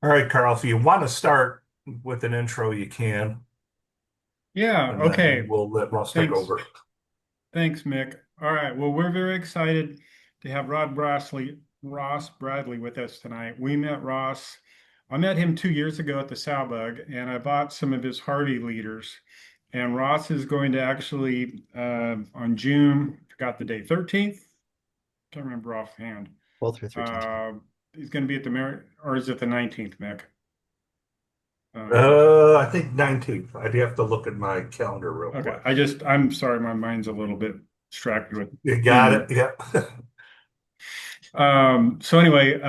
All right, Carl, if you want to start with an intro, you can, Yeah, and then okay. we'll let Russ take Thanks. over. Thanks, Mick. All right. Well, we're very excited to have Ross Bradley with us tonight. I met him 2 years ago at the Bug, and I bought some of his Harvey leaders. And Ross is going to actually on June, forgot the date, 13th. Can't remember offhand. 12 through 13. Uh, he's going to be at the or is it the 19th, Mick? Uh, I think 19th. I'd have to look at my calendar real okay. quick. I'm sorry, my mind's a little bit distracted with You got it? being Yeah. So anyway,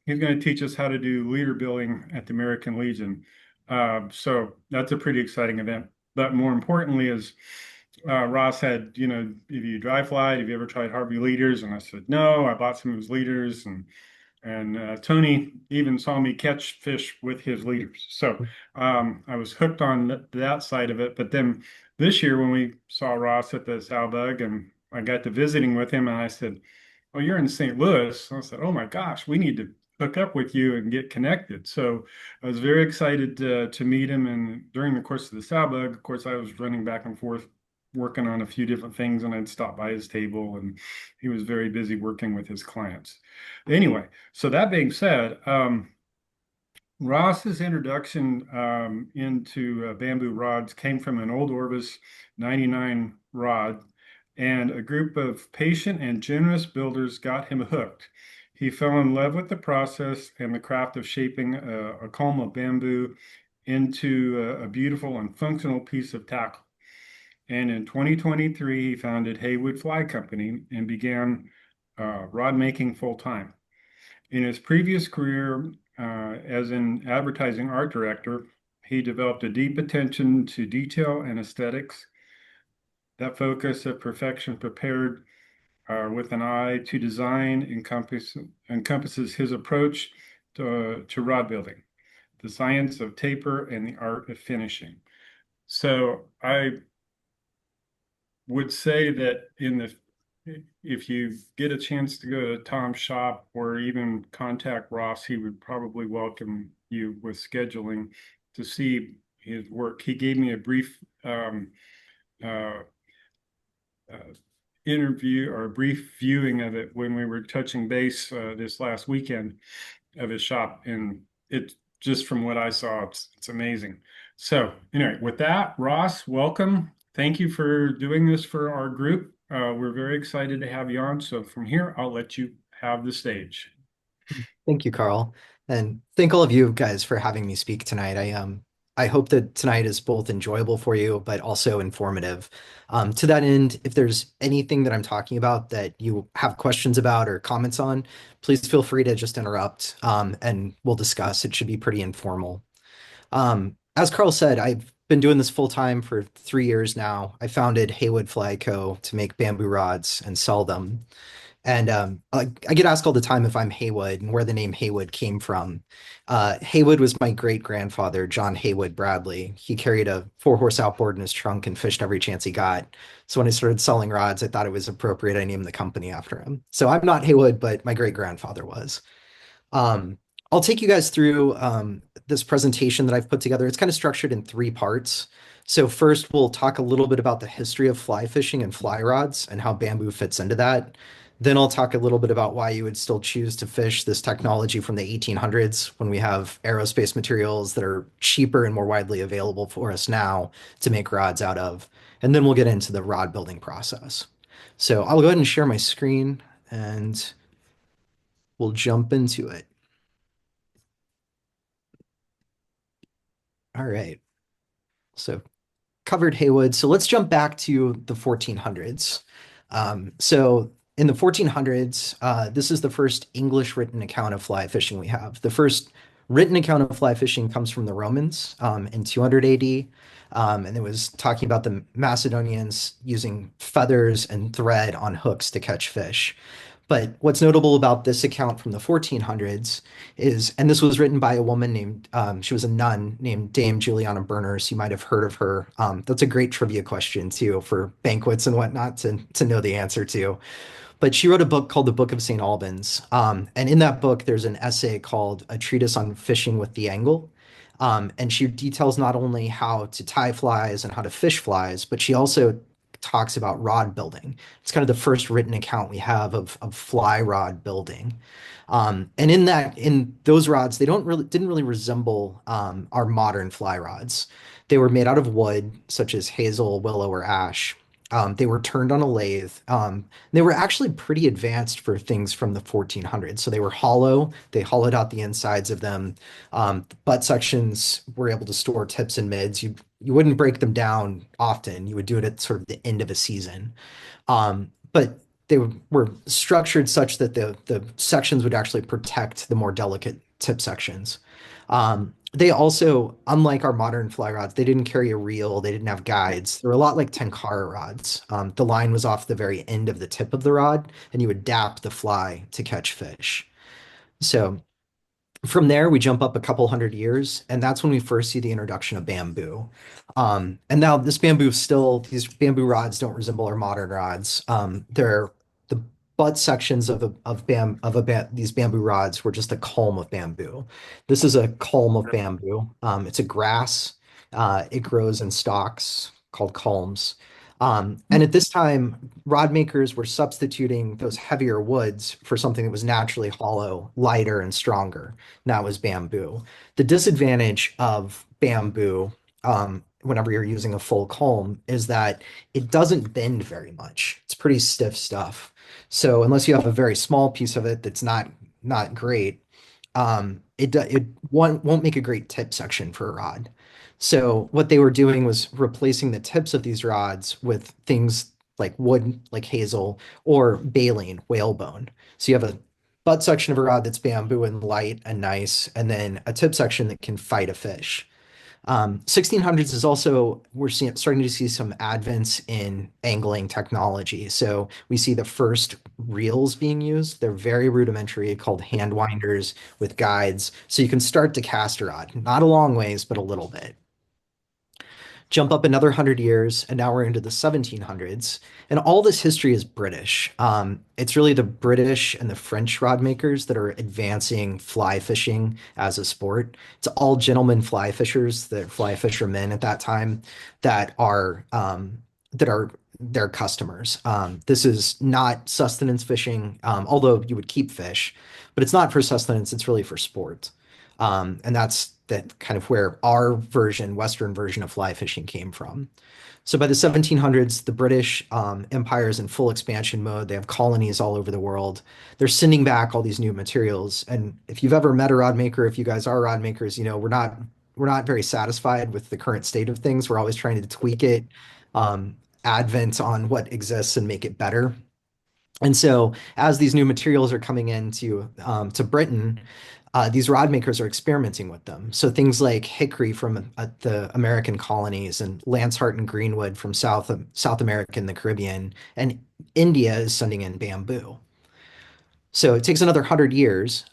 he's going to teach us how to do leader building at the American Legion. So that's a pretty exciting event. But more importantly is Ross had, have you dry flied? Have you ever tried Harvey leaders? And I said, no, I bought some of his leaders. And Tony even saw me catch fish with his leaders. So I was hooked on that side of it. But then this year when we saw Ross at the Bug and I got to visiting with him and I said, oh, you're in St. Louis. I said, oh my gosh, we need to hook up with you and get connected. So I was very excited to meet him. And during the course of the Bug, of course, I was running back and forth, working on a few different things, and I'd stop by his table, and he was very busy working with his clients. Anyway, so that being said, Ross's introduction into bamboo rods came from an old Orbis 99 rod, and a group of patient and generous builders got him hooked. He fell in love with the process and the craft of shaping a comb of bamboo into a beautiful and functional piece of tackle. And in 2023, he founded Haywood Fly Company and began rod making full time. In his previous career as an advertising art director, he developed a deep attention to detail and aesthetics. That focus of perfection prepared with an eye to design encompasses his approach to rod building, the science of taper and the art of finishing. So I would say that if you get a chance to go to Tom's shop or even contact Ross, he would probably welcome you with scheduling to see his work. He gave me a brief uh, uh, interview or a brief viewing of it when we were touching base this last weekend of his shop, and it just from what I saw, it's amazing. So anyway, with that, Ross, welcome. Thank you for doing this for our group. We're very excited to have you on. So from here, I'll let you have the stage. Thank you, Carl. And thank all of you guys for having me speak tonight. I hope that tonight is both enjoyable for you, but also informative. To that end, if there's anything that I'm talking about that you have questions about or comments on, please feel free to just interrupt, and we'll discuss. It should be pretty informal. As Carl said, I've been doing this full time for 3 years now. I founded Haywood Fly Co. to make bamboo rods and sell them. And I get asked all the time if I'm Haywood and where the name Haywood came from. Haywood was my great grandfather, John Haywood Bradley. He carried a 4-horse outboard in his trunk and fished every chance he got. So when I started selling rods, I thought it was appropriate I named the company after him. So I'm not Haywood, but my great grandfather was. Um, I'll take you guys through this presentation that I've put together. It's kind of structured in 3 parts. So first, we'll talk a little bit about the history of fly fishing and fly rods and how bamboo fits into that. Then I'll talk a little bit about why you would still choose to fish this technology from the 1800s when we have aerospace materials that are cheaper and more widely available for us now to make rods out of. And then we'll get into the rod building process. So I'll go ahead and share my screen and we'll jump into it. All right. So covered Haywood. So let's jump back to the 1400s. So in the 1400s, this is the first English written account of fly fishing we have. The first written account of fly fishing comes from the Romans in 200 AD. And it was talking about the Macedonians using feathers and thread on hooks to catch fish. But what's notable about this account from the 1400s is, and this was written by a woman named, she was a nun named Dame Juliana Berners. You might have heard of her. That's a great trivia question too for banquets and whatnot to know the answer to. But she wrote a book called The Book of St. Albans. And in that book, there's an essay called A Treatise on Fishing with the Angle. And she details not only how to tie flies and how to fish flies, but she also talks about rod building. It's kind of the first written account we have of fly rod building. And in those rods, they don't really didn't really resemble our modern fly rods. They were made out of wood, such as hazel, willow, or ash. They were turned on a lathe. They were actually pretty advanced for things from the 1400s. So they were hollow. They hollowed out the insides of them. Butt sections were able to store tips and mids. You wouldn't break them down often. You would do it at sort of the end of a season. But they were structured such that the sections would actually protect the more delicate tip sections. They also, unlike our modern fly rods, they didn't carry a reel, they didn't have guides. They were a lot like tenkara rods. The line was off the very end of the tip of the rod, and you would dap the fly to catch fish. So from there, we jump up a couple hundred years, and that's when we first see the introduction of bamboo. And now these bamboo rods don't resemble our modern rods. They're the butt sections these bamboo rods were just a culm of bamboo. This is a culm of bamboo. It's a grass. It grows in stalks called culms. And at this time, rod makers were substituting those heavier woods for something that was naturally hollow, lighter, and stronger. And that was bamboo. The disadvantage of bamboo, whenever you're using a full culm, is that it doesn't bend very much. It's pretty stiff stuff. So unless you have a very small piece of it that's not great, it won't make a great tip section for a rod. So what they were doing was replacing the tips of these rods with things like wood, like hazel, or baleen, whalebone. So you have a butt section of a rod that's bamboo and light and nice, and then a tip section that can fight a fish. 1600s is also, starting to see some advents in angling technology. So we see the first reels being used. They're very rudimentary, called hand winders with guides. So you can start to cast a rod, not a long ways, but a little bit. Jump up another 100 years, and now we're into the 1700s. And all this history is British. It's really the British and the French rod makers that are advancing fly fishing as a sport. It's all gentlemen fly fishers, the fly fishermen at that time, that are their customers. This is not sustenance fishing, although you would keep fish, but it's not for sustenance. It's really for sport. And that's that kind of where our Western version of fly fishing came from. So by the 1700s, the British Empire is in full expansion mode. They have colonies all over the world. They're sending back all these new materials. And if you've ever met a rod maker, if you guys are rod makers, we're not very satisfied with the current state of things. We're always trying to tweak it, advent on what exists and make it better. And so as these new materials are coming into to Britain, these rod makers are experimenting with them. So things like hickory from the American colonies and Lanceheart and Greenwood from South America and the Caribbean, and India is sending in bamboo. So it takes another 100 years,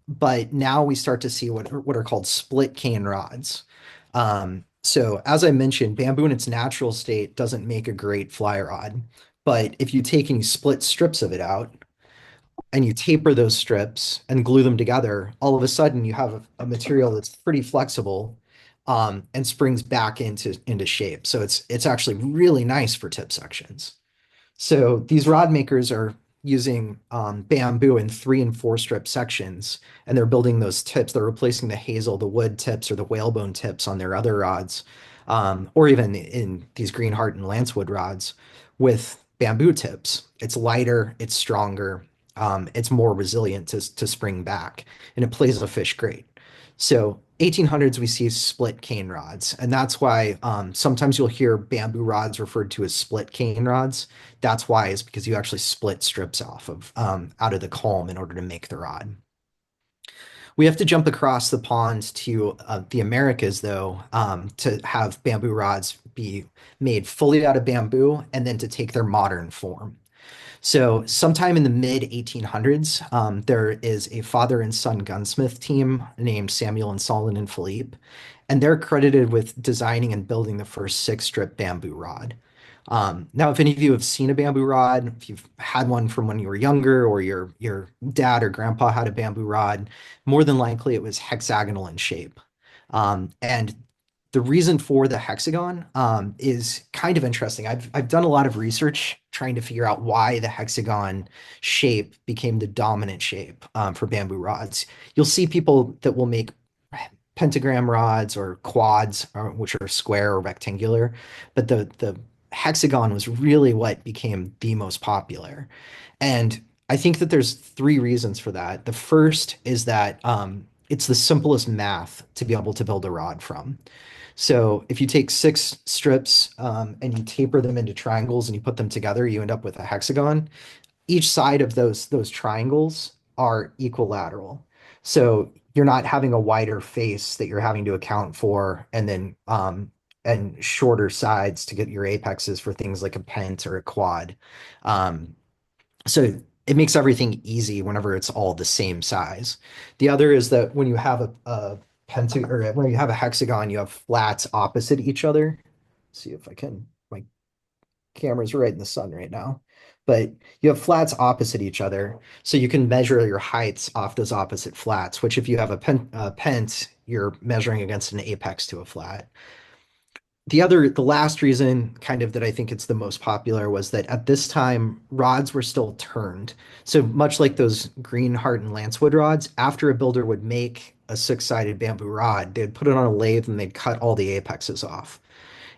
but now we start to see what are called split cane rods. So as I mentioned, bamboo in its natural state doesn't make a great fly rod, but if you take and you split strips of it out, and you taper those strips and glue them together, all of a sudden you have a material that's pretty flexible, and springs back into shape. So it's actually really nice for tip sections. So these rod makers are using bamboo in 3 and 4 strip sections, and they're building those tips. They're replacing the hazel, the wood tips, or the whalebone tips on their other rods, or even in these Greenheart and Lancewood rods with bamboo tips. It's lighter, it's stronger, it's more resilient to spring back, and it plays the fish great. So 1800s, we see split cane rods, and that's why sometimes you'll hear bamboo rods referred to as split cane rods. That's why, is because you actually split strips off of out of the culm in order to make the rod. We have to jump across the pond to the Americas, though, to have bamboo rods be made fully out of bamboo and then to take their modern form. So sometime in the mid 1800s, there is a father and son gunsmith team named Samuel and Solomon and Philippe, and they're credited with designing and building the first 6-strip bamboo rod. Now, if any of you have seen a bamboo rod, if you've had one from when you were younger, or your dad or grandpa had a bamboo rod, more than likely it was hexagonal in shape. And the reason for the hexagon is kind of interesting. I've done a lot of research trying to figure out why the hexagon shape became the dominant shape for bamboo rods. You'll see people that will make pentagram rods or quads, which are square or rectangular, but the hexagon was really what became the most popular. And I think that there's three reasons for that. The first is that it's the simplest math to be able to build a rod from. So if you take six strips and you taper them into triangles and you put them together, you end up with a hexagon. Each side of those triangles are equilateral. So you're not having a wider face that you're having to account for, and shorter sides to get your apexes for things like a pent or a quad. Um, so it makes everything easy whenever it's all the same size. The other is that when you have a pentagon, or when you have a hexagon, you have flats opposite each other. Let's see if I can, my camera's right in the sun right now. But you have flats opposite each other, so you can measure your heights off those opposite flats, which if you have a pent, you're measuring against an apex to a flat. The last reason kind of that I think it's the most popular was that at this time, rods were still turned. So much like those Greenheart and Lancewood rods, after a builder would make a six-sided bamboo rod, they'd put it on a lathe and they'd cut all the apexes off.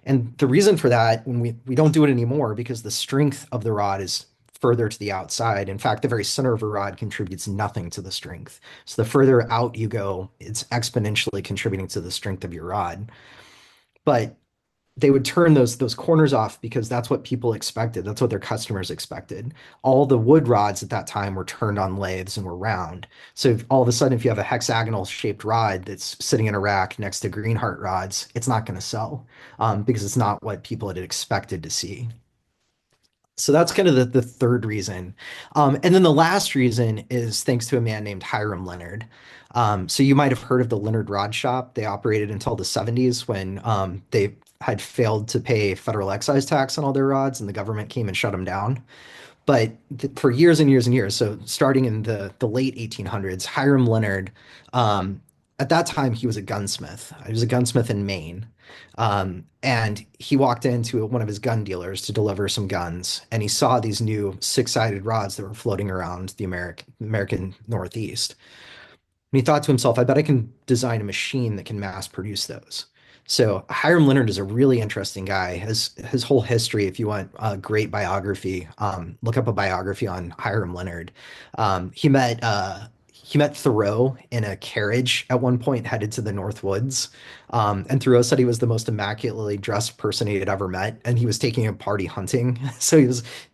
And the reason for that, when we don't do it anymore, because the strength of the rod is further to the outside. In fact, the very center of a rod contributes nothing to the strength. So the further out you go, it's exponentially contributing to the strength of your rod. But they would turn those corners off because that's what people expected. That's what their customers expected. All the wood rods at that time were turned on lathes and were round. So all of a sudden, if you have a hexagonal shaped rod that's sitting in a rack next to Greenheart rods, it's not going to sell because it's not what people had expected to see. So that's kind of the third reason. And then the last reason is thanks to a man named Hiram Leonard. So you might have heard of the Leonard Rod Shop. They operated until the 70s when they had failed to pay federal excise tax on all their rods, and the government came and shut them down. But for years and years and years, so starting in the late 1800s, Hiram Leonard, at that time, he was a gunsmith. He was a gunsmith in Maine. And he walked into one of his gun dealers to deliver some guns, and he saw these new six-sided rods that were floating around the American Northeast. And he thought to himself, I bet I can design a machine that can mass produce those. So Hiram Leonard is a really interesting guy. His whole history, if you want a great biography, look up a biography on Hiram Leonard. He met Thoreau in a carriage at one point headed to the North Woods. And Thoreau said he was the most immaculately dressed person he had ever met, and he was taking a party hunting. So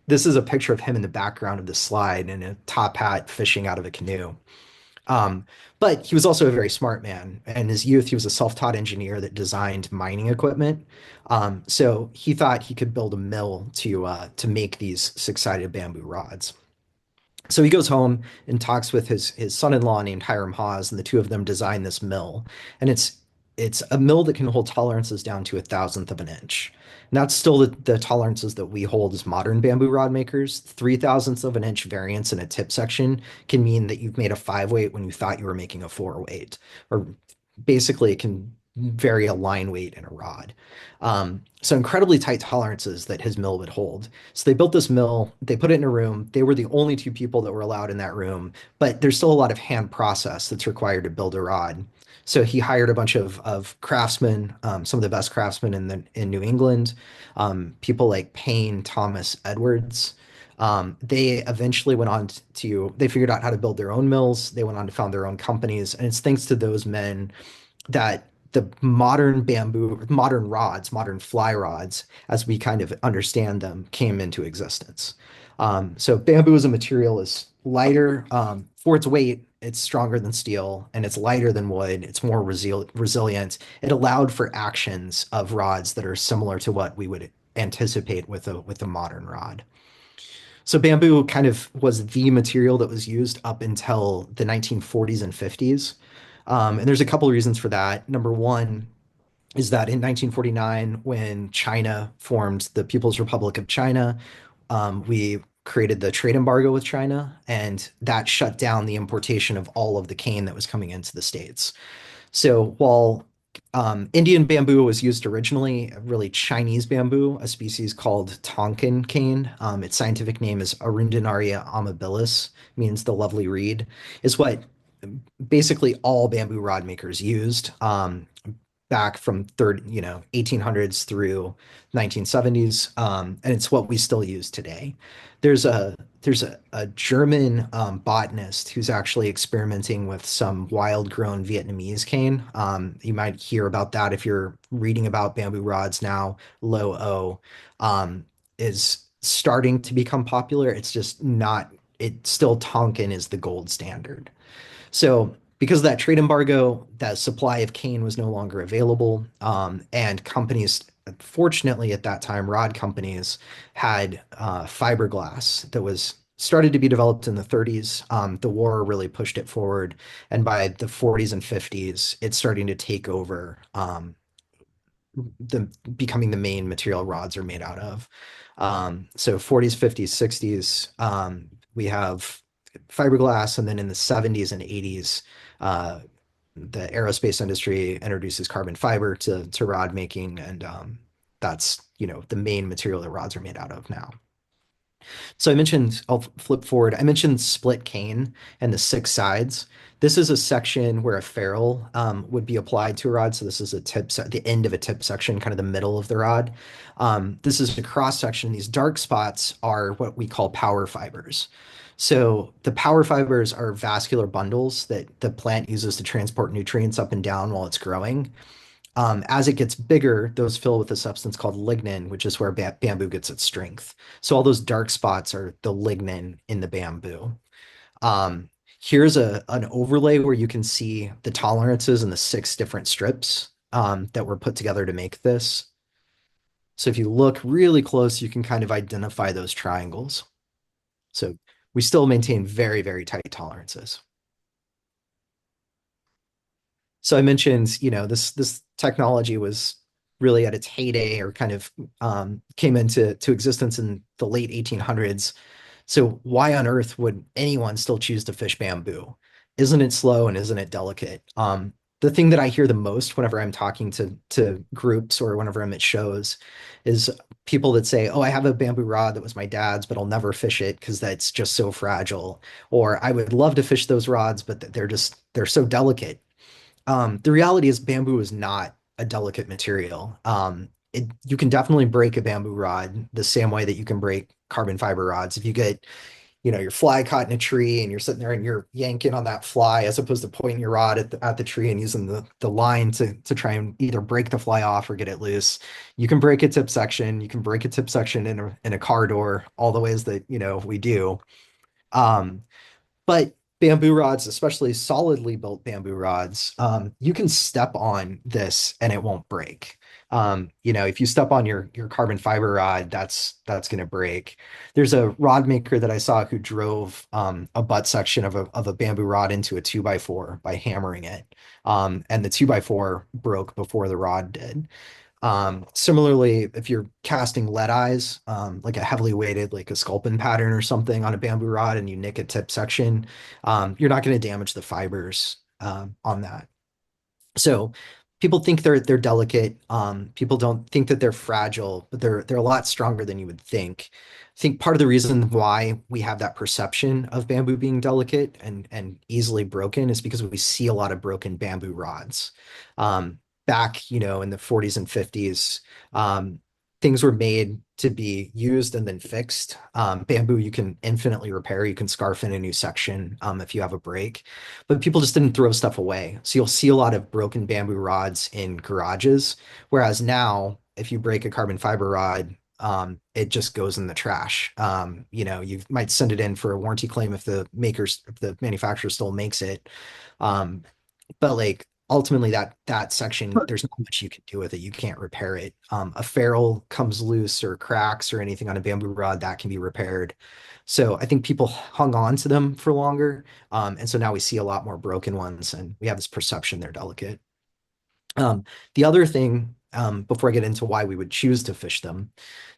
this is a picture of him in the background of the slide in a top hat fishing out of a canoe. Um, but he was also a very smart man. In his youth, he was a self-taught engineer that designed mining equipment. So he thought he could build a mill to make these six-sided bamboo rods. So he goes home and talks with his son-in-law named Hiram Hawes, and the two of them design this mill. And it's a mill that can hold tolerances down to a thousandth of an inch. And that's still the tolerances that we hold as modern bamboo rod makers. Three thousandths of an inch variance in a tip section can mean that you've made a five weight when you thought you were making a four weight, or basically it can vary a line weight in a rod. So incredibly tight tolerances that his mill would hold. So they built this mill, they put it in a room. They were the only two people that were allowed in that room, but there's still a lot of hand process that's required to build a rod. So he hired a bunch of craftsmen, some of the best craftsmen in New England, people like Payne, Thomas, Edwards. They eventually went on they figured out how to build their own mills. They went on to found their own companies. And it's thanks to those men that the modern rods, modern fly rods, as we kind of understand them, came into existence. So bamboo as a material is lighter for its weight. It's stronger than steel, and it's lighter than wood. It's more resilient. It allowed for actions of rods that are similar to what we would anticipate with a modern rod. So bamboo kind of was the material that was used up until the 1940s and 50s. And there's a couple of reasons for that. Number one, is that in 1949, when China formed the People's Republic of China, we created the trade embargo with China, and that shut down the importation of all of the cane that was coming into the States. So while Indian bamboo was used originally, really Chinese bamboo, a species called Tonkin cane, its scientific name is Arundinaria amabilis, means the lovely reed, is what basically all bamboo rod makers used. Back from 1800s through 1970s, and it's what we still use today. There's a German botanist who's actually experimenting with some wild-grown Vietnamese cane. You might hear about that if you're reading about bamboo rods now. Low O is starting to become popular. It's just not. It still Tonkin is the gold standard. So because of that trade embargo, that supply of cane was no longer available, and companies, fortunately at that time, rod companies had fiberglass that was started to be developed in the 30s. The war really pushed it forward, and by the 40s and 50s, it's starting to take over the becoming the main material rods are made out of. So 40s, 50s, 60s, we have fiberglass, and then in the 70s and 80s, uh, the aerospace industry introduces carbon fiber to rod making, and that's the main material that rods are made out of now. So I'll flip forward. I mentioned split cane and the six sides. This is a section where a ferrule would be applied to a rod. So this is the end of a tip section, kind of the middle of the rod. This is a cross section. These dark spots are what we call power fibers. So the power fibers are vascular bundles that the plant uses to transport nutrients up and down while it's growing. As it gets bigger, those fill with a substance called lignin, which is where bamboo gets its strength. So all those dark spots are the lignin in the bamboo. Um, Here's an overlay where you can see the tolerances in the six different strips that were put together to make this. So if you look really close, you can kind of identify those triangles. So we still maintain very, very tight tolerances. So I mentioned, this technology was really at its heyday, or kind of came into existence in the late 1800s. So why on earth would anyone still choose to fish bamboo? Isn't it slow and isn't it delicate? The thing that I hear the most whenever I'm talking to groups or whenever I'm at shows is people that say, "Oh, I have a bamboo rod that was my dad's, but I'll never fish it because that's just so fragile." Or I would love to fish those rods, but they're so delicate. The reality is bamboo is not a delicate material. You can definitely break a bamboo rod the same way that you can break carbon fiber rods. If you get, your fly caught in a tree and you're sitting there and you're yanking on that fly as opposed to pointing your rod at the tree and using the line to try and either break the fly off or get it loose, you can break a tip section. You can break a tip section in a car door, all the ways that, we do. Um, but bamboo rods, especially solidly built bamboo rods, you can step on this and it won't break. If you step on your carbon fiber rod, that's going to break. There's a rod maker that I saw who drove a butt section of a bamboo rod into a 2x4 by hammering it. And the 2x4 broke before the rod did. Similarly, if you're casting lead eyes, like a heavily weighted, like a sculpin pattern or something on a bamboo rod, and you nick a tip section, you're not going to damage the fibers on that. So people think they're delicate. People don't think that they're fragile, but they're a lot stronger than you would think. I think part of the reason why we have that perception of bamboo being delicate and easily broken is because we see a lot of broken bamboo rods. Back, in the 40s and 50s, things were made to be used and then fixed. Bamboo you can infinitely repair. You can scarf in a new section if you have a break, but people just didn't throw stuff away. So you'll see a lot of broken bamboo rods in garages, whereas now if you break a carbon fiber rod, it just goes in the trash. You might send it in for a warranty claim if if the manufacturer still makes it. But like ultimately that section, there's not much you can do with it. You can't repair it. A ferrule comes loose or cracks or anything on a bamboo rod that can be repaired. So I think people hung on to them for longer. And so now we see a lot more broken ones and we have this perception they're delicate. Um, the other thing, before I get into why we would choose to fish them,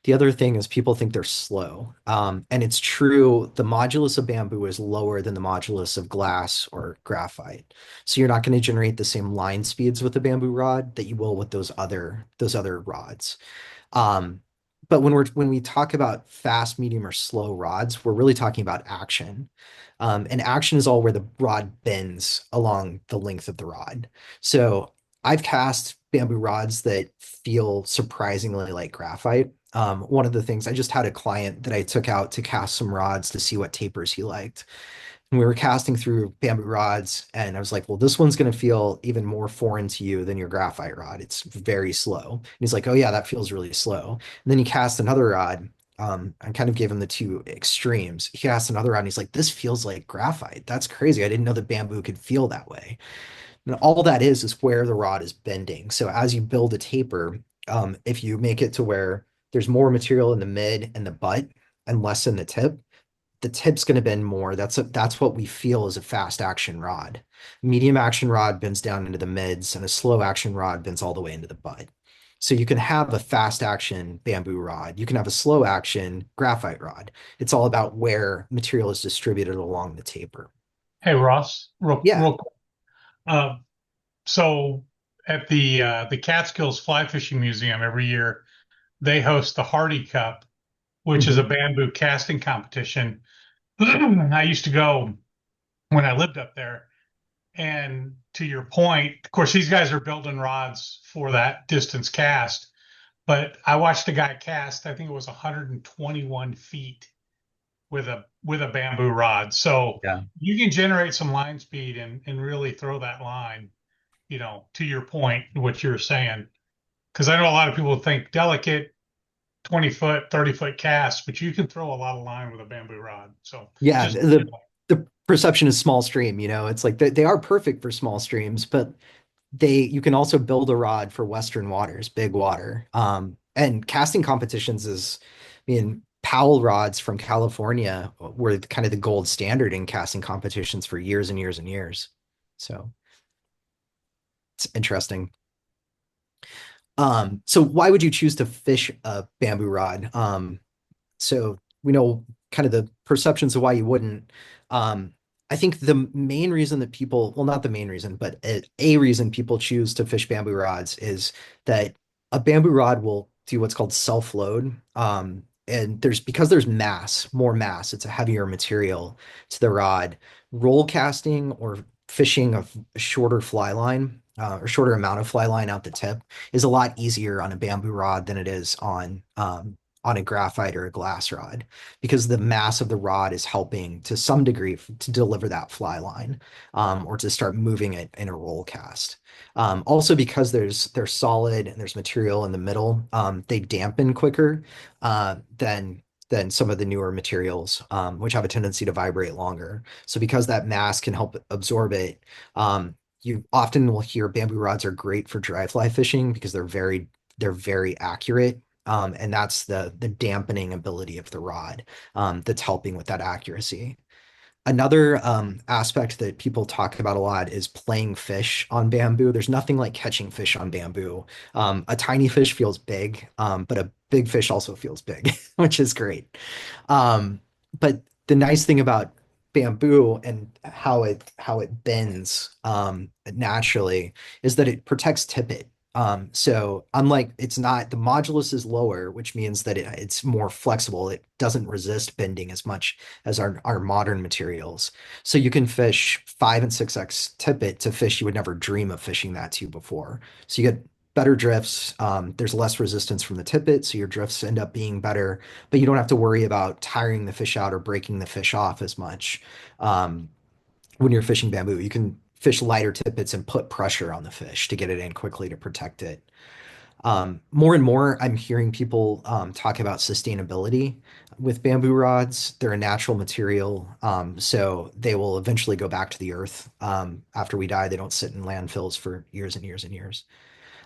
the other thing is people think they're slow. And it's true, the modulus of bamboo is lower than the modulus of glass or graphite. So you're not going to generate the same line speeds with the bamboo rod that you will with those other rods. Um, but when we talk about fast, medium, or slow rods, we're really talking about action. And action is all where the rod bends along the length of the rod. So I've cast bamboo rods that feel surprisingly like graphite. One of the things I just had a client that I took out to cast some rods to see what tapers he liked. And we were casting through bamboo rods, and I was like, well, this one's going to feel even more foreign to you than your graphite rod. It's very slow. And he's like, oh, yeah, that feels really slow. And then he cast another rod. I kind of gave him the two extremes. He cast another rod, and he's like, this feels like graphite. That's crazy. I didn't know that bamboo could feel that way. And all that is where the rod is bending. So as you build a taper, if you make it to where there's more material in the mid and the butt and less in the tip's going to bend more. That's what we feel as a fast action rod. Medium action rod bends down into the mids, and a slow action rod bends all the way into the butt. So you can have a fast action bamboo rod. You can have a slow action graphite rod. It's all about where material is distributed along the taper. Hey Ross, Yeah. real quick. Uh, so at the Catskills Fly Fishing Museum every year, they host the Hardy Cup, which is a Mhm. bamboo casting competition. I used to go when I lived up there. And to your point, of course, these guys are building rods for that distance cast. But I watched a guy cast, I think it was 121 feet with a bamboo rod. So Yeah. you can generate some line speed and really throw that line, to your point, what you're saying. Because I know a lot of people think delicate 20 foot, 30-foot cast, but you can throw a lot of line with a bamboo rod. So Yeah, just, the perception is small stream, it's like they are perfect for small streams, but you can also build a rod for Western waters, big water. And casting competitions Powell rods from California were kind of the gold standard in casting competitions for years and years and years. So it's interesting. So why would you choose to fish a bamboo rod? So we know kind of the perceptions of why you wouldn't. Um, I think the main reason that people, well, not the main reason, but a reason people choose to fish bamboo rods is that a bamboo rod will do what's called self-load. And because there's more mass, it's a heavier material to the rod. Roll casting or fishing a shorter fly line, or shorter amount of fly line out the tip is a lot easier on a bamboo rod than it is on a graphite or a glass rod, because the mass of the rod is helping to some degree to deliver that fly line, or to start moving it in a roll cast. Also, because they're solid and there's material in the middle, they dampen quicker than some of the newer materials, which have a tendency to vibrate longer. So because that mass can help absorb it, you often will hear bamboo rods are great for dry fly fishing because they're very accurate. And that's the dampening ability of the rod, that's helping with that accuracy. Another aspect that people talk about a lot is playing fish on bamboo. There's nothing like catching fish on bamboo. A tiny fish feels big, but a big fish also feels big, which is great. But the nice thing about bamboo and how it bends naturally is that it protects tippet. So unlike it's not the modulus is lower, which means that it's more flexible. It doesn't resist bending as much as our modern materials. So you can fish 5 and 6x tippet to fish you would never dream of fishing that to before. So you get better drifts. There's less resistance from the tippet, so your drifts end up being better, but you don't have to worry about tiring the fish out or breaking the fish off as much. Um, when you're fishing bamboo, you can fish lighter tippets and put pressure on the fish to get it in quickly to protect it. More and more, I'm hearing people talk about sustainability with bamboo rods. They're a natural material, so they will eventually go back to the earth after we die. They don't sit in landfills for years and years and years.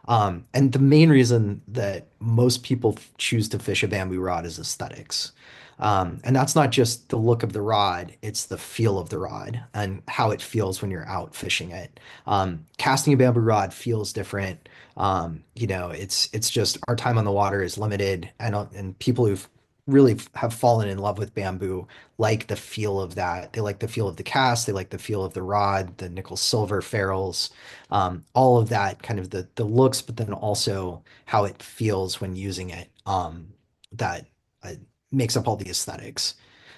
And the main reason that most people choose to fish a bamboo rod is aesthetics. And that's not just the look of the rod, it's the feel of the rod and how it feels when you're out fishing it. Casting a bamboo rod feels different. It's just our time on the water is limited, and people who've really have fallen in love with bamboo like the feel of that. They like the feel of the cast, they like the feel of the rod, the nickel silver ferrules, all of that kind of the looks, but then also how it feels when using it. That uh, makes up all the aesthetics.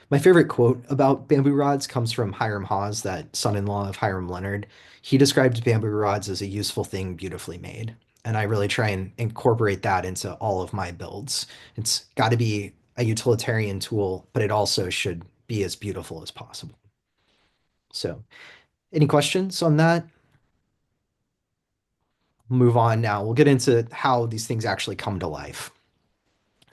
My favorite quote about bamboo rods comes from Hiram Hawes, that son-in-law of Hiram Leonard. He described bamboo rods as a useful thing beautifully made. And I really try and incorporate that into all of my builds. It's got to be a utilitarian tool, but it also should be as beautiful as possible. So, any questions on that? Move on now. We'll get into how these things actually come to life.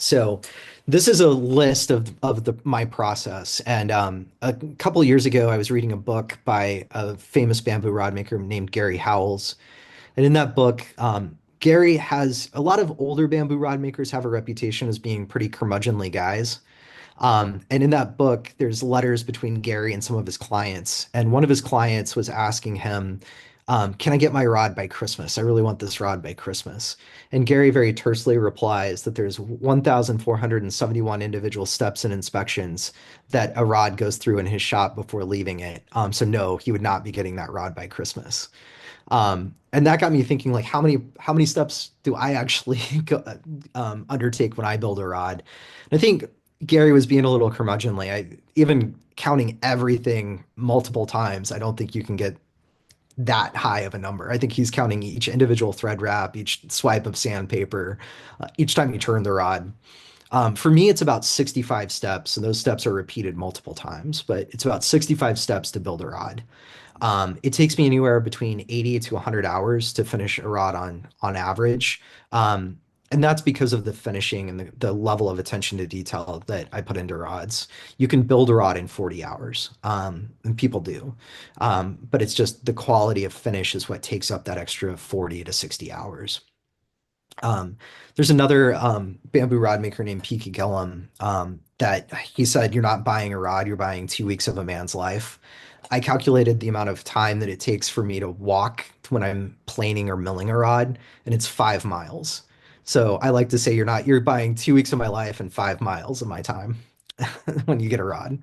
So this is a list of my process. And a couple years ago, I was reading a book by a famous bamboo rod maker named Gary Howells. And in that book, Gary has a lot of older bamboo rod makers have a reputation as being pretty curmudgeonly guys. And in that book, there's letters between Gary and some of his clients. And one of his clients was asking him, can I get my rod by Christmas? I really want this rod by Christmas. And Gary very tersely replies that there's 1,471 individual steps and inspections that a rod goes through in his shop before leaving it. So no, he would not be getting that rod by Christmas. And that got me thinking, like, how many steps do I actually undertake when I build a rod? And I think Gary was being a little curmudgeonly. Even counting everything multiple times, I don't think you can get that high of a number. I think he's counting each individual thread wrap, each swipe of sandpaper, each time you turn the rod. For me, it's about 65 steps, and those steps are repeated multiple times, but it's about 65 steps to build a rod. It takes me anywhere between 80 to 100 hours to finish a rod on average. And that's because of the finishing and the level of attention to detail that I put into rods. You can build a rod in 40 hours, and people do. But it's just the quality of finish is what takes up that extra 40 to 60 hours. Um, there's another bamboo rod maker named Pika Gillum that he said, you're not buying a rod, you're buying 2 weeks of a man's life. I calculated the amount of time that it takes for me to walk when I'm planing or milling a rod, and it's 5 miles. So I like to say you're buying 2 weeks of my life and 5 miles of my time when you get a rod.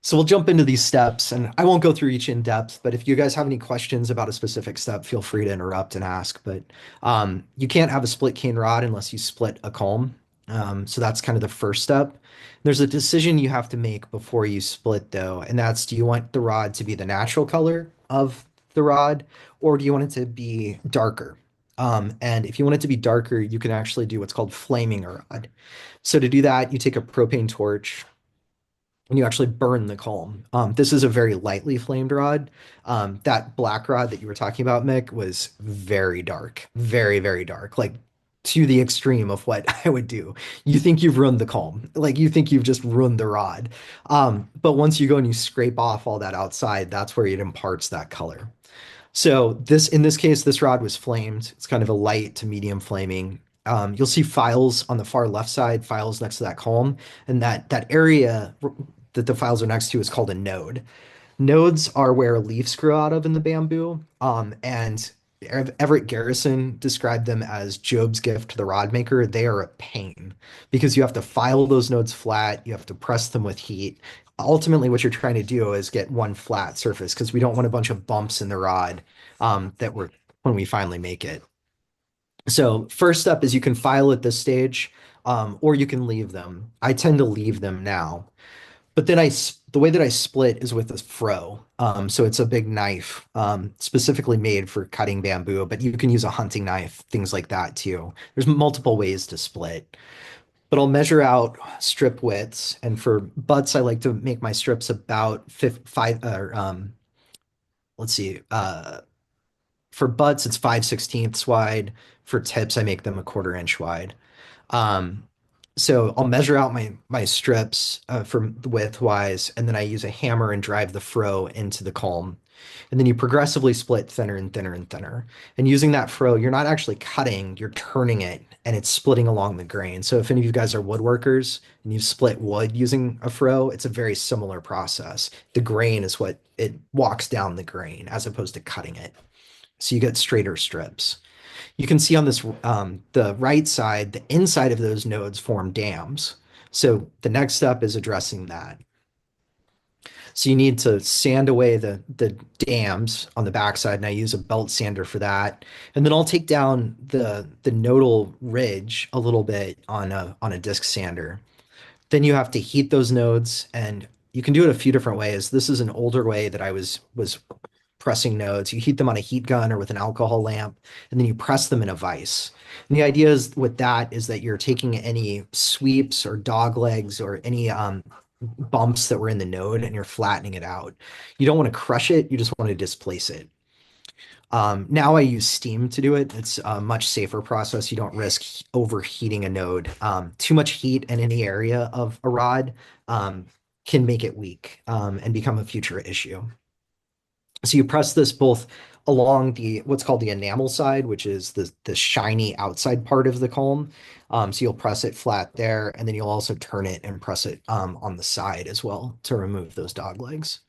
So we'll jump into these steps, and I won't go through each in depth, but if you guys have any questions about a specific step, feel free to interrupt and ask. But you can't have a split cane rod unless you split a culm. So that's kind of the first step. There's a decision you have to make before you split, though, and that's, do you want the rod to be the natural color of the rod, or do you want it to be darker? And if you want it to be darker, you can actually do what's called flaming a rod. So to do that, you take a propane torch and you actually burn the culm. This is a very lightly flamed rod. That black rod that you were talking about, Mick, was very dark, very, very dark, like to the extreme of what I would do. You think you've ruined the culm, like you think you've just ruined the rod. But once you go and you scrape off all that outside, that's where it imparts that color. So in this case, this rod was flamed. It's kind of a light to medium flaming. You'll see files on the far left side, files next to that culm, and that area that the files are next to is called a node. Nodes are where leaves grow out of in the bamboo, and Everett Garrison described them as Job's gift to the rod maker. They are a pain because you have to file those nodes flat, you have to press them with heat. Ultimately, what you're trying to do is get one flat surface because we don't want a bunch of bumps in the rod when we finally make it. So first step is you can file at this stage, or you can leave them. I tend to leave them now. But then the way that I split is with a fro. So it's a big knife, specifically made for cutting bamboo, but you can use a hunting knife, things like that too. There's multiple ways to split. But I'll measure out strip widths, and for butts, I like to make my strips about let's see, for butts, it's 5/16 wide. For tips, I make them a 1/4 inch wide. Um, So I'll measure out my strips from the width wise, and then I use a hammer and drive the fro into the culm. And then you progressively split thinner and thinner and thinner. And using that fro, you're not actually cutting, you're turning it and it's splitting along the grain. So if any of you guys are woodworkers and you've split wood using a fro, it's a very similar process. The grain is what it walks down the grain as opposed to cutting it. So you get straighter strips. You can see on this the right side, the inside of those nodes form dams. So the next step is addressing that. So you need to sand away the dams on the backside, and I use a belt sander for that. And then I'll take down the nodal ridge a little bit on a disc sander. Then you have to heat those nodes, and you can do it a few different ways. This is an older way that I was pressing nodes. You heat them on a heat gun or with an alcohol lamp, and then you press them in a vise. And the idea is with that is that you're taking any sweeps or dog legs or any bumps that were in the node and you're flattening it out. You don't want to crush it, you just want to displace it. Now I use steam to do it. It's a much safer process. You don't risk overheating a node. Too much heat in any area of a rod can make it weak and become a future issue. So you press this both along the what's called the enamel side, which is the shiny outside part of the culm. So you'll press it flat there, and then you'll also turn it and press it on the side as well to remove those dog legs.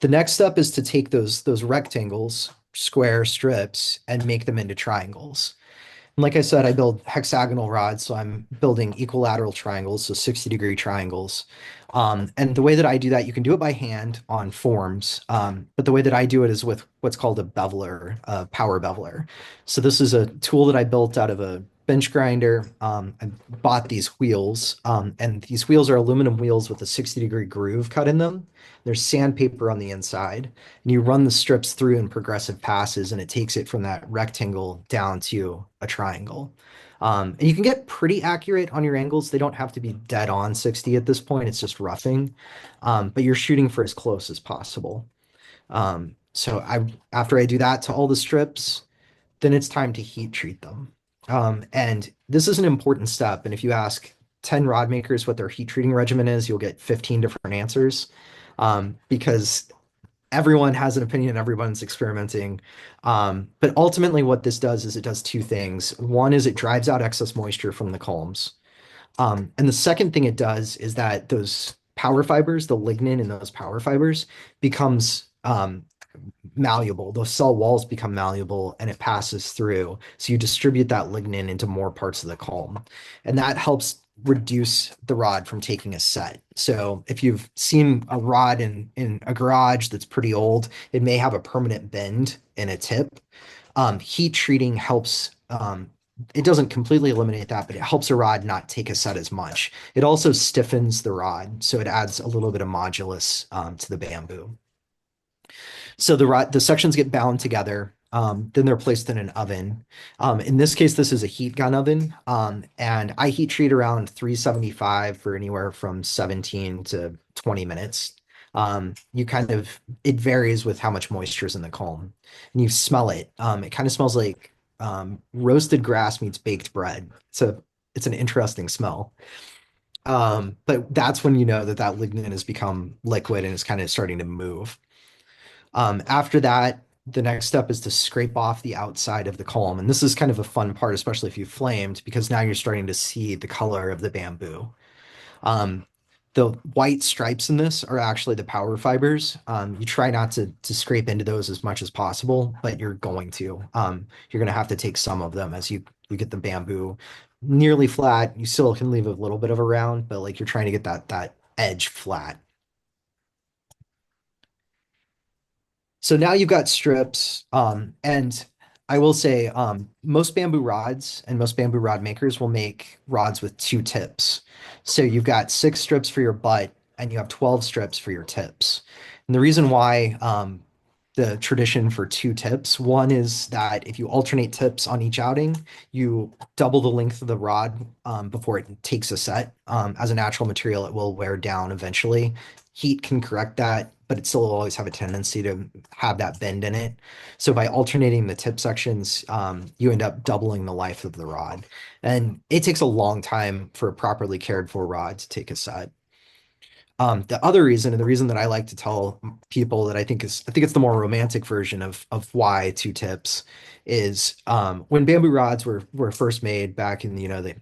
The next step is to take those rectangles, square strips, and make them into triangles. And like I said, I build hexagonal rods, so I'm building equilateral triangles, so 60-degree triangles. And the way that I do that, you can do it by hand on forms, but the way that I do it is with what's called a beveler, a power beveler. So this is a tool that I built out of a bench grinder. I bought these wheels, and these wheels are aluminum wheels with a 60-degree groove cut in them. There's sandpaper on the inside, and you run the strips through in progressive passes, and it takes it from that rectangle down to a triangle. And you can get pretty accurate on your angles. They don't have to be dead on 60 at this point. It's just roughing, but you're shooting for as close as possible. So after I do that to all the strips, then it's time to heat treat them. And this is an important step. And if you ask 10 rod makers what their heat treating regimen is, you'll get 15 different answers because everyone has an opinion, everyone's experimenting. But ultimately, what this does is it does two things. One is it drives out excess moisture from the culms. And the second thing it does is that those power fibers, the lignin in those power fibers, becomes malleable. Those cell walls become malleable and it passes through. So you distribute that lignin into more parts of the culm. And that helps reduce the rod from taking a set. So if you've seen a rod in a garage that's pretty old, it may have a permanent bend in a tip. Heat treating helps, it doesn't completely eliminate that, but it helps a rod not take a set as much. It also stiffens the rod, so it adds a little bit of modulus to the bamboo. So the sections get bound together. Then they're placed in an oven. In this case, this is a heat gun oven, and I heat treat around 375 for anywhere from 17 to 20 minutes. It varies with how much moisture is in the culm, and you smell it. It kind of smells like roasted grass meets baked bread. It's an interesting smell. But that's when you know that lignin has become liquid and is kind of starting to move. After that, the next step is to scrape off the outside of the culm. And this is kind of a fun part, especially if you flamed, because now you're starting to see the color of the bamboo. The white stripes in this are actually the power fibers. You try not to scrape into those as much as possible, but you're going to. You're going to have to take some of them as you get the bamboo nearly flat. You still can leave a little bit of a round, but like you're trying to get that edge flat. So now you've got strips, and I will say most bamboo rods and most bamboo rod makers will make rods with two tips. So you've got 6 strips for your butt and you have 12 strips for your tips. And the reason why the tradition for two tips. One is that if you alternate tips on each outing, you double the length of the rod before it takes a set. As a natural material, it will wear down eventually. Heat can correct that, but it still will always have a tendency to have that bend in it. So by alternating the tip sections, you end up doubling the life of the rod. And it takes a long time for a properly cared for rod to take a set. The other reason, and the reason that I like to tell people that I think it's the more romantic version of why two tips is when bamboo rods were first made back in the late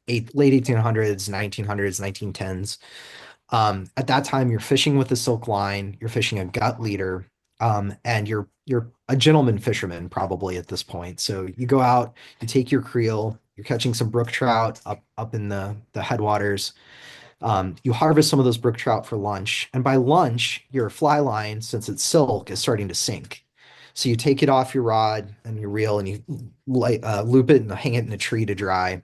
1800s, 1900s, 1910s. At that time, you're fishing with a silk line, you're fishing a gut leader, and you're a gentleman fisherman probably at this point. So you go out, you take your creel, you're catching some brook trout up in the headwaters. You harvest some of those brook trout for lunch, and by lunch, your fly line, since it's silk, is starting to sink. So you take it off your rod and your reel, and you loop it and hang it in a tree to dry.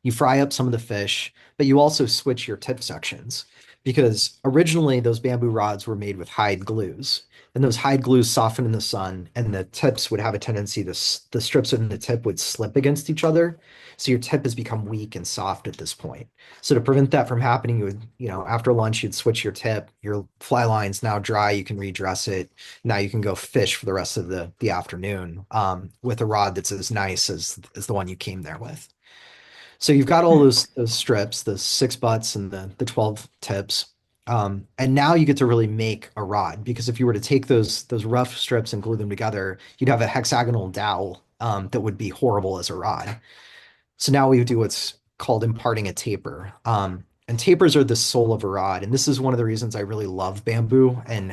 You fry up some of the fish, but you also switch your tip sections because originally those bamboo rods were made with hide glues. And those hide glues soften in the sun, and the tips would have a tendency the strips in the tip would slip against each other. So your tip has become weak and soft at this point. So to prevent that from happening, you would, after lunch, you'd switch your tip. Your fly line's now dry. You can redress it. Now you can go fish for the rest of the afternoon with a rod that's as nice as the one you came there with. So you've got all those strips, the 6 butts and the 12 tips. And now you get to really make a rod, because if you were to take those rough strips and glue them together, you'd have a hexagonal dowel that would be horrible as a rod. So now we do what's called imparting a taper. And tapers are the soul of a rod. And this is one of the reasons I really love bamboo, and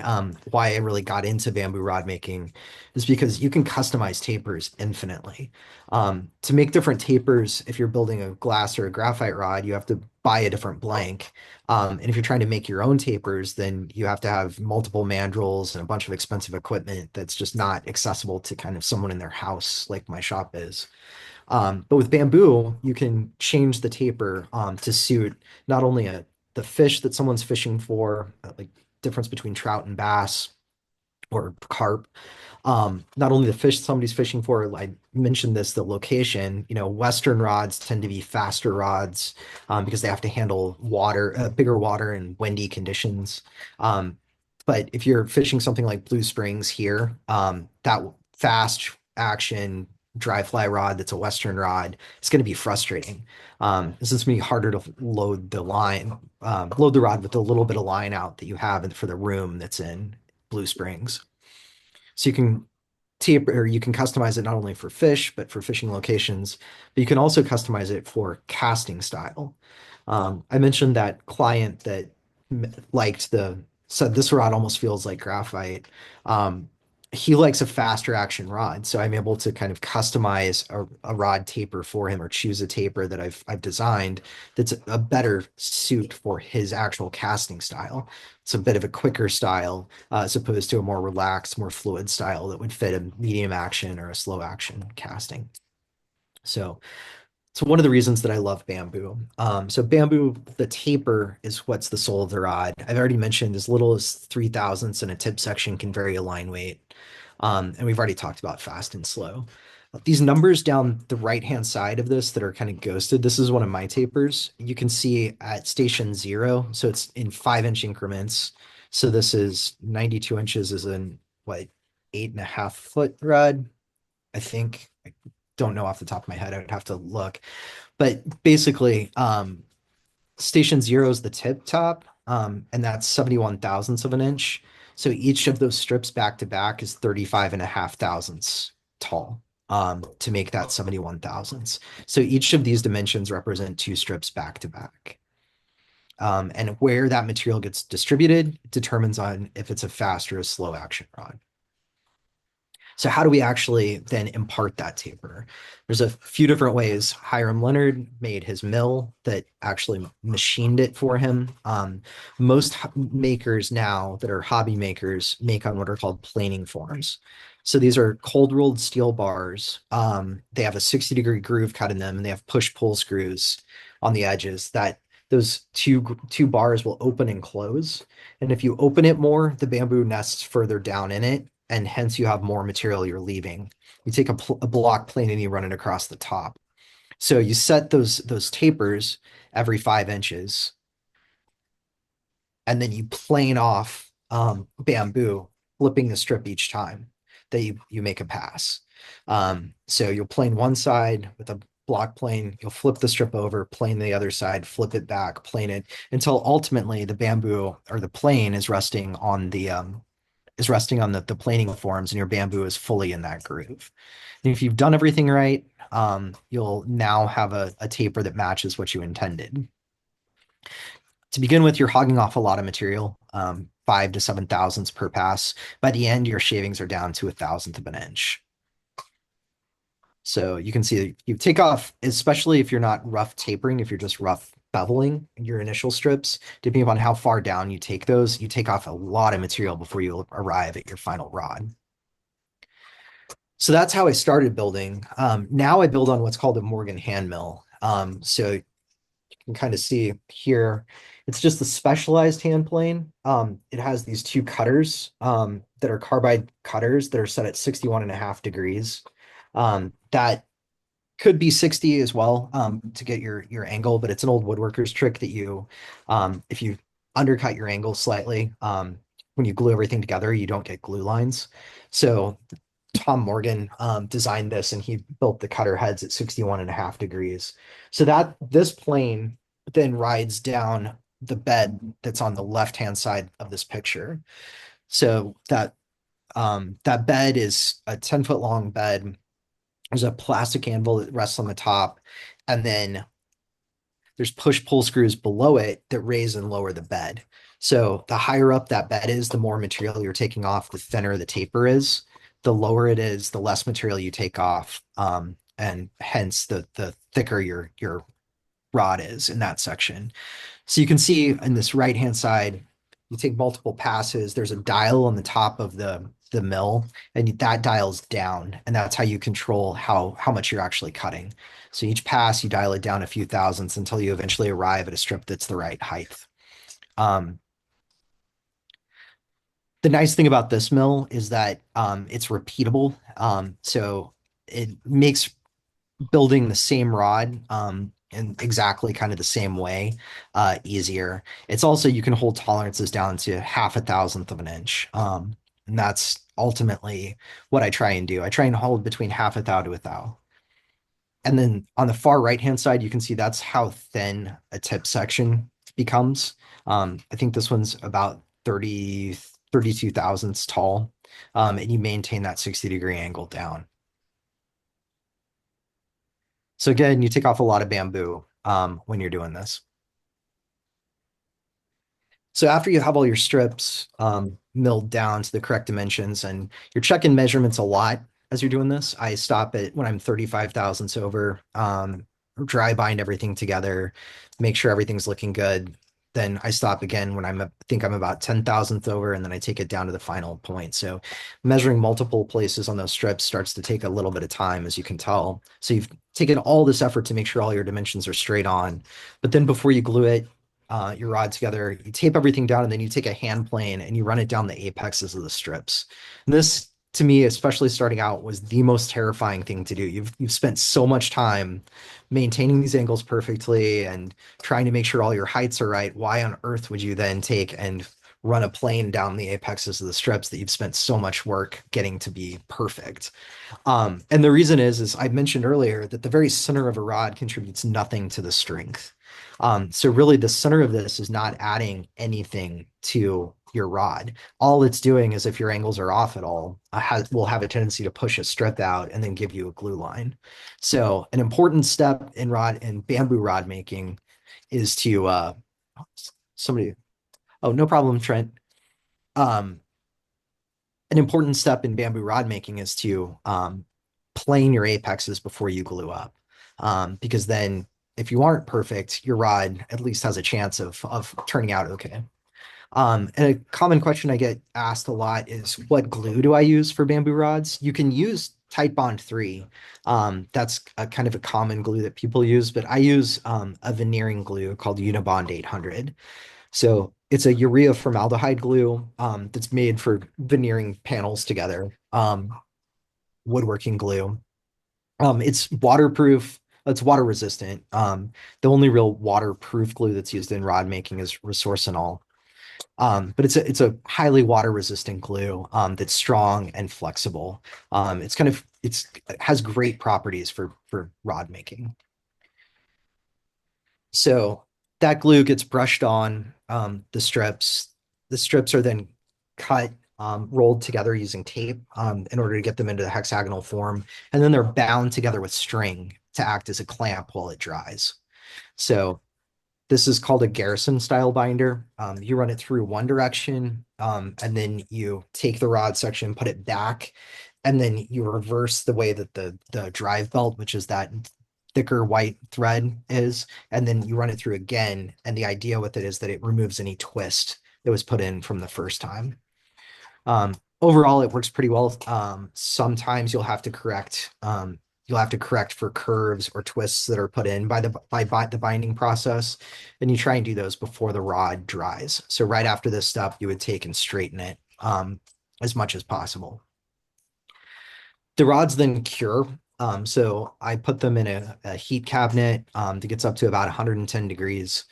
why I really got into bamboo rod making is because you can customize tapers infinitely. To make different tapers, if you're building a glass or a graphite rod, you have to buy a different blank. And if you're trying to make your own tapers, then you have to have multiple mandrels and a bunch of expensive equipment that's just not accessible to kind of someone in their house like my shop is. But with bamboo, you can change the taper to suit not only the fish that someone's fishing for, like difference between trout and bass or carp. Not only the fish somebody's fishing for, I mentioned this, the location. Western rods tend to be faster rods because they have to handle water, bigger water and windy conditions. But if you're fishing something like Blue Springs here, that fast action dry fly rod that's a Western rod, it's going to be frustrating. It's going to be harder to load the rod with a little bit of line out that you have for the room that's in Blue Springs. So you can taper, or you can customize it not only for fish, but for fishing locations, but you can also customize it for casting style. I mentioned that client that said this rod almost feels like graphite. He likes a faster action rod, so I'm able to kind of customize a rod taper for him, or choose a taper that I've designed that's a better suit for his actual casting style. It's a bit of a quicker style as opposed to a more relaxed, more fluid style that would fit a medium action or a slow action casting. So one of the reasons that I love bamboo. So bamboo, the taper is what's the soul of the rod. I've already mentioned as little as 3/1000ths in a tip section can vary a line weight. And we've already talked about fast and slow. These numbers down the right-hand side of this that are kind of ghosted, this is one of my tapers. You can see at station 0, so it's in 5-inch increments. So this is 92 inches is in, 8.5-foot rod, I think. I don't know off the top of my head. I would have to look. But basically, station 0 is the tip top, and that's 71/1000ths of an inch. So each of those strips back to back is 35.5 thousandths tall to make that 71/1000ths. So each of these dimensions represent 2 strips back to back. And where that material gets distributed determines on if it's a fast or a slow action rod. So how do we actually then impart that taper? There's a few different ways. Hiram Leonard made his mill that actually machined it for him. Most makers now that are hobby makers make on what are called planing forms. So these are cold rolled steel bars. They have a 60-degree groove cut in them, and they have push-pull screws on the edges that those two bars will open and close. And if you open it more, the bamboo nests further down in it, and hence you have more material you're leaving. You take a block plane and you run it across the top. So you set those tapers every 5 inches, and then you plane off bamboo, flipping the strip each time that you make a pass. So you'll plane one side with a block plane, you'll flip the strip over, plane the other side, flip it back, plane it until ultimately the bamboo or the plane is resting on the planing forms, and your bamboo is fully in that groove. And if you've done everything right, you'll now have a taper that matches what you intended. To begin with, you're hogging off a lot of material, 5 to 7 thousandths per pass. By the end, your shavings are down to 1/1000th of an inch. So you can see you take off, especially if you're not rough tapering, if you're just rough beveling your initial strips, depending upon how far down you take those, you take off a lot of material before you arrive at your final rod. So that's how I started building. Now I build on what's called a Morgan hand mill. So you can kind of see here, it's just a specialized hand plane. It has these two cutters that are carbide cutters that are set at 61.5 degrees. That could be 60 as well to get your angle, but it's an old woodworker's trick that if you undercut your angle slightly, when you glue everything together, you don't get glue lines. So Tom Morgan designed this, and he built the cutter heads at 61.5 degrees. So that this plane then rides down the bed that's on the left-hand side of this picture. So that bed is a 10-foot long bed. There's a plastic anvil that rests on the top, and then there's push-pull screws below it that raise and lower the bed. So the higher up that bed is, the more material you're taking off, the thinner the taper is. The lower it is, the less material you take off, and hence the thicker your rod is in that section. So you can see in this right-hand side, you take multiple passes. There's a dial on the top of the mill, and that dials down, and that's how you control how much you're actually cutting. So each pass, you dial it down a few thousandths until you eventually arrive at a strip that's the right height. The nice thing about this mill is that it's repeatable. So it makes building the same rod in exactly kind of the same way easier. It's also, you can hold tolerances down to 0.5 of an inch. And that's ultimately what I try and do. I try and hold between 0.5 to 1 thou. And then on the far right-hand side, you can see that's how thin a tip section becomes. I think this one's about 32 thousandths tall, and you maintain that 60-degree angle down. So again, you take off a lot of bamboo when you're doing this. So after you have all your strips milled down to the correct dimensions, and you're checking measurements a lot as you're doing this, I stop it when I'm 35 thousandths over, dry bind everything together, make sure everything's looking good. Then I stop again when I think I'm about 10 thousandths over, and then I take it down to the final point. So measuring multiple places on those strips starts to take a little bit of time, as you can tell. So you've taken all this effort to make sure all your dimensions are straight on. But then before you glue it, your rod together, you tape everything down, and then you take a hand plane and you run it down the apexes of the strips. And this, to me, especially starting out, was the most terrifying thing to do. You've spent so much time maintaining these angles perfectly and trying to make sure all your heights are right. Why on earth would you then take and run a plane down the apexes of the strips that you've spent so much work getting to be perfect? And the reason is I mentioned earlier that the very center of a rod contributes nothing to the strength. So really the center of this is not adding anything to your rod. All it's doing is, if your angles are off at all, will have a tendency to push a strip out and then give you a glue line. So an important step in bamboo rod making is to oh, no problem, Trent. An important step in bamboo rod making is to plane your apexes before you glue up, because then if you aren't perfect, your rod at least has a chance of turning out okay. And a common question I get asked a lot is, what glue do I use for bamboo rods? You can use tight bond 3. That's a kind of a common glue that people use, but I use a veneering glue called Unibond 800. So it's a urea formaldehyde glue that's made for veneering panels together, woodworking glue. It's waterproof. It's water resistant. The only real waterproof glue that's used in rod making is resorcinol. But it's a highly water resistant glue that's strong and flexible. It has great properties for rod making. So that glue gets brushed on the strips. The strips are then cut, rolled together using tape in order to get them into the hexagonal form. And then they're bound together with string to act as a clamp while it dries. So this is called a Garrison style binder. You run it through one direction, and then you take the rod section, put it back, and then you reverse the way that the drive belt, which is that thicker white thread is, and then you run it through again. And the idea with it is that it removes any twist that was put in from the first time. Overall, it works pretty well. Sometimes you'll have to correct for curves or twists that are put in by the binding process, and you try and do those before the rod dries. So right after this step, you would take and straighten it as much as possible. The rods then cure. So I put them in a heat cabinet that gets up to about 110 degrees,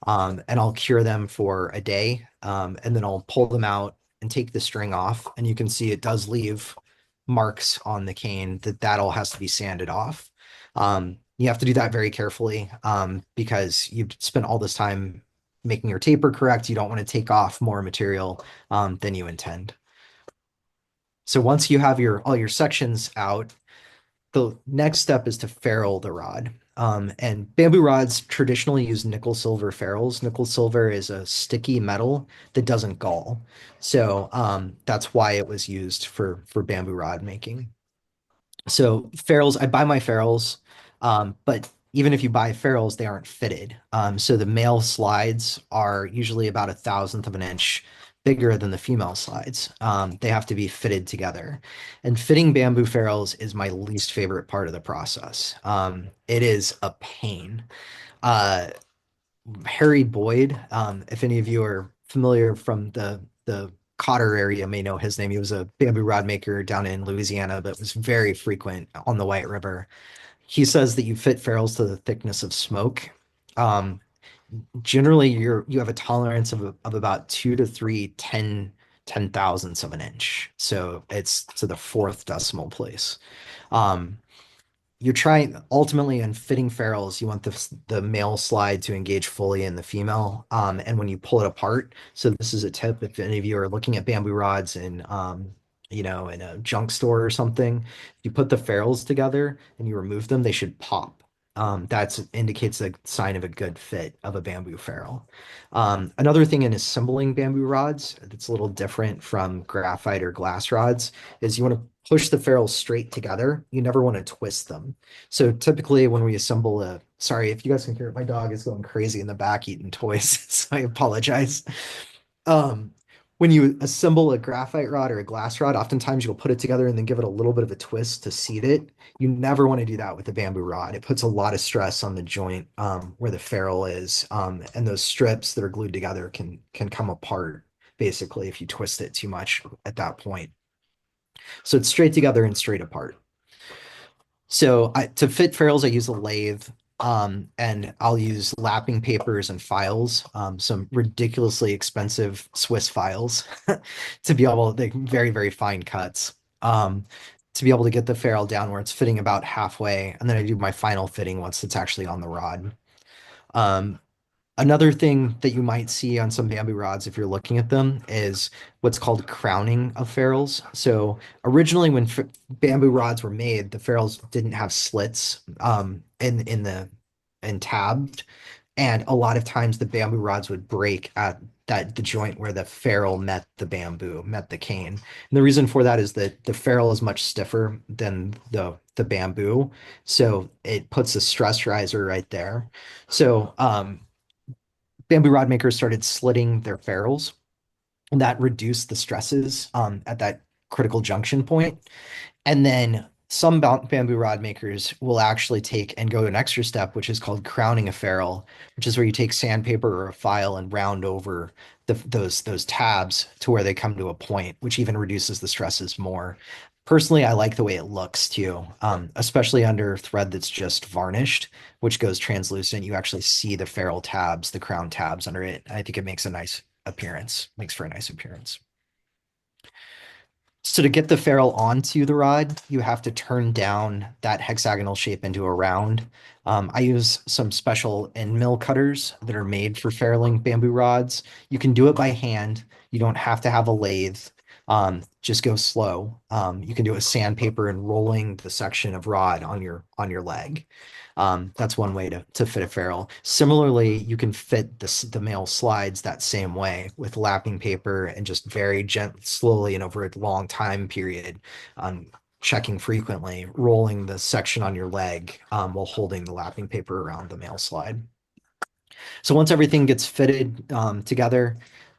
and I'll cure them for a day, and then I'll pull them out and take the string off, and you can see it does leave marks on the cane that all has to be sanded off. You have to do that very carefully because you've spent all this time making your taper correct. You don't want to take off more material than you intend. So once you have all your sections out, the next step is to ferrule the rod. And bamboo rods traditionally use nickel silver ferrules. Nickel silver is a sticky metal that doesn't gall. So that's why it was used for bamboo rod making. So ferrules, I buy my ferrules, but even if you buy ferrules, they aren't fitted. So the male slides are usually about 1/1000th of an inch bigger than the female slides. They have to be fitted together. And fitting bamboo ferrules is my least favorite part of the process. It is a pain. Harry Boyd, if any of you are familiar from the Cotter area may know his name. He was a bamboo rod maker down in Louisiana, but was very frequent on the White River. He says that you fit ferrules to the thickness of smoke. Generally, you have a tolerance of about 2 to 3 ten thousandths of an inch. So it's to the fourth decimal place. You're trying ultimately in fitting ferrules, you want the male slide to engage fully in the female. And when you pull it apart, so this is a tip if any of you are looking at bamboo rods in in a junk store or something, if you put the ferrules together and you remove them, they should pop. That indicates a sign of a good fit of a bamboo ferrule. Another thing in assembling bamboo rods that's a little different from graphite or glass rods is you want to push the ferrules straight together. You never want to twist them. So typically when we assemble sorry, if you guys can hear it, my dog is going crazy in the back eating toys, so I apologize. When you assemble a graphite rod or a glass rod, oftentimes you'll put it together and then give it a little bit of a twist to seat it. You never want to do that with a bamboo rod. It puts a lot of stress on the joint where the ferrule is, and those strips that are glued together can come apart basically if you twist it too much at that point. So it's straight together and straight apart. So to fit ferrules, I use a lathe. And I'll use lapping papers and files, some ridiculously expensive Swiss files to be able to make very, very fine cuts, to be able to get the ferrule down where it's fitting about halfway. And then I do my final fitting once it's actually on the rod. Another thing that you might see on some bamboo rods, if you're looking at them, is what's called crowning of ferrules. So originally when bamboo rods were made, the ferrules didn't have slits and tabbed. And a lot of times the bamboo rods would break at the joint where the ferrule met the cane. And the reason for that is that the ferrule is much stiffer than the bamboo. So it puts a stress riser right there. So bamboo rod makers started slitting their ferrules, and that reduced the stresses at that critical junction point. And then some bamboo rod makers will actually take and go an extra step, which is called crowning a ferrule, which is where you take sandpaper or a file and round over those tabs to where they come to a point, which even reduces the stresses more. Personally, I like the way it looks too, especially under thread that's just varnished, which goes translucent. You actually see the ferrule tabs, the crown tabs under it. I think it makes a nice appearance, makes for a nice appearance. So to get the ferrule onto the rod, you have to turn down that hexagonal shape into a round. I use some special end mill cutters that are made for ferruling bamboo rods. You can do it by hand. You don't have to have a lathe. Just go slow. You can do it with sandpaper and rolling the section of rod on your leg. That's one way to fit a ferrule. Similarly, you can fit the male slides that same way with lapping paper and just very slowly and over a long time period, checking frequently, rolling the section on your leg while holding the lapping paper around the male slide. So once everything gets fitted together,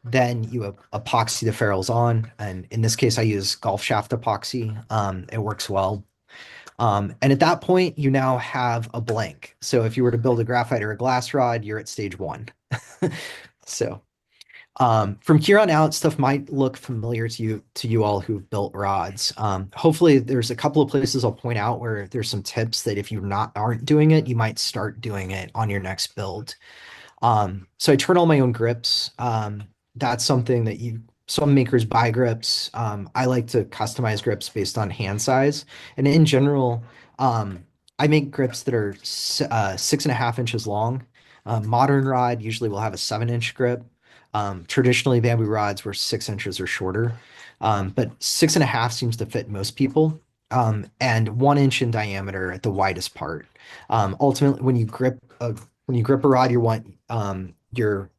then you epoxy the ferrules on. And in this case, I use golf shaft epoxy. It works well. And at that point, you now have a blank. So if you were to build a graphite or a glass rod, you're at stage one. So from here on out, stuff might look familiar to you all who've built rods. Hopefully, there's a couple of places I'll point out where there's some tips that if you aren't doing it, you might start doing it on your next build. So I turn all my own grips. That's something that some makers buy grips. I like to customize grips based on hand size. And in general, I make grips that are 6.5 inches long. Modern rod usually will have a 7-inch grip. Traditionally, bamboo rods were 6 inches or shorter. But 6.5 seems to fit most people. And 1 inch in diameter at the widest part. Ultimately, when you grip a rod, you want your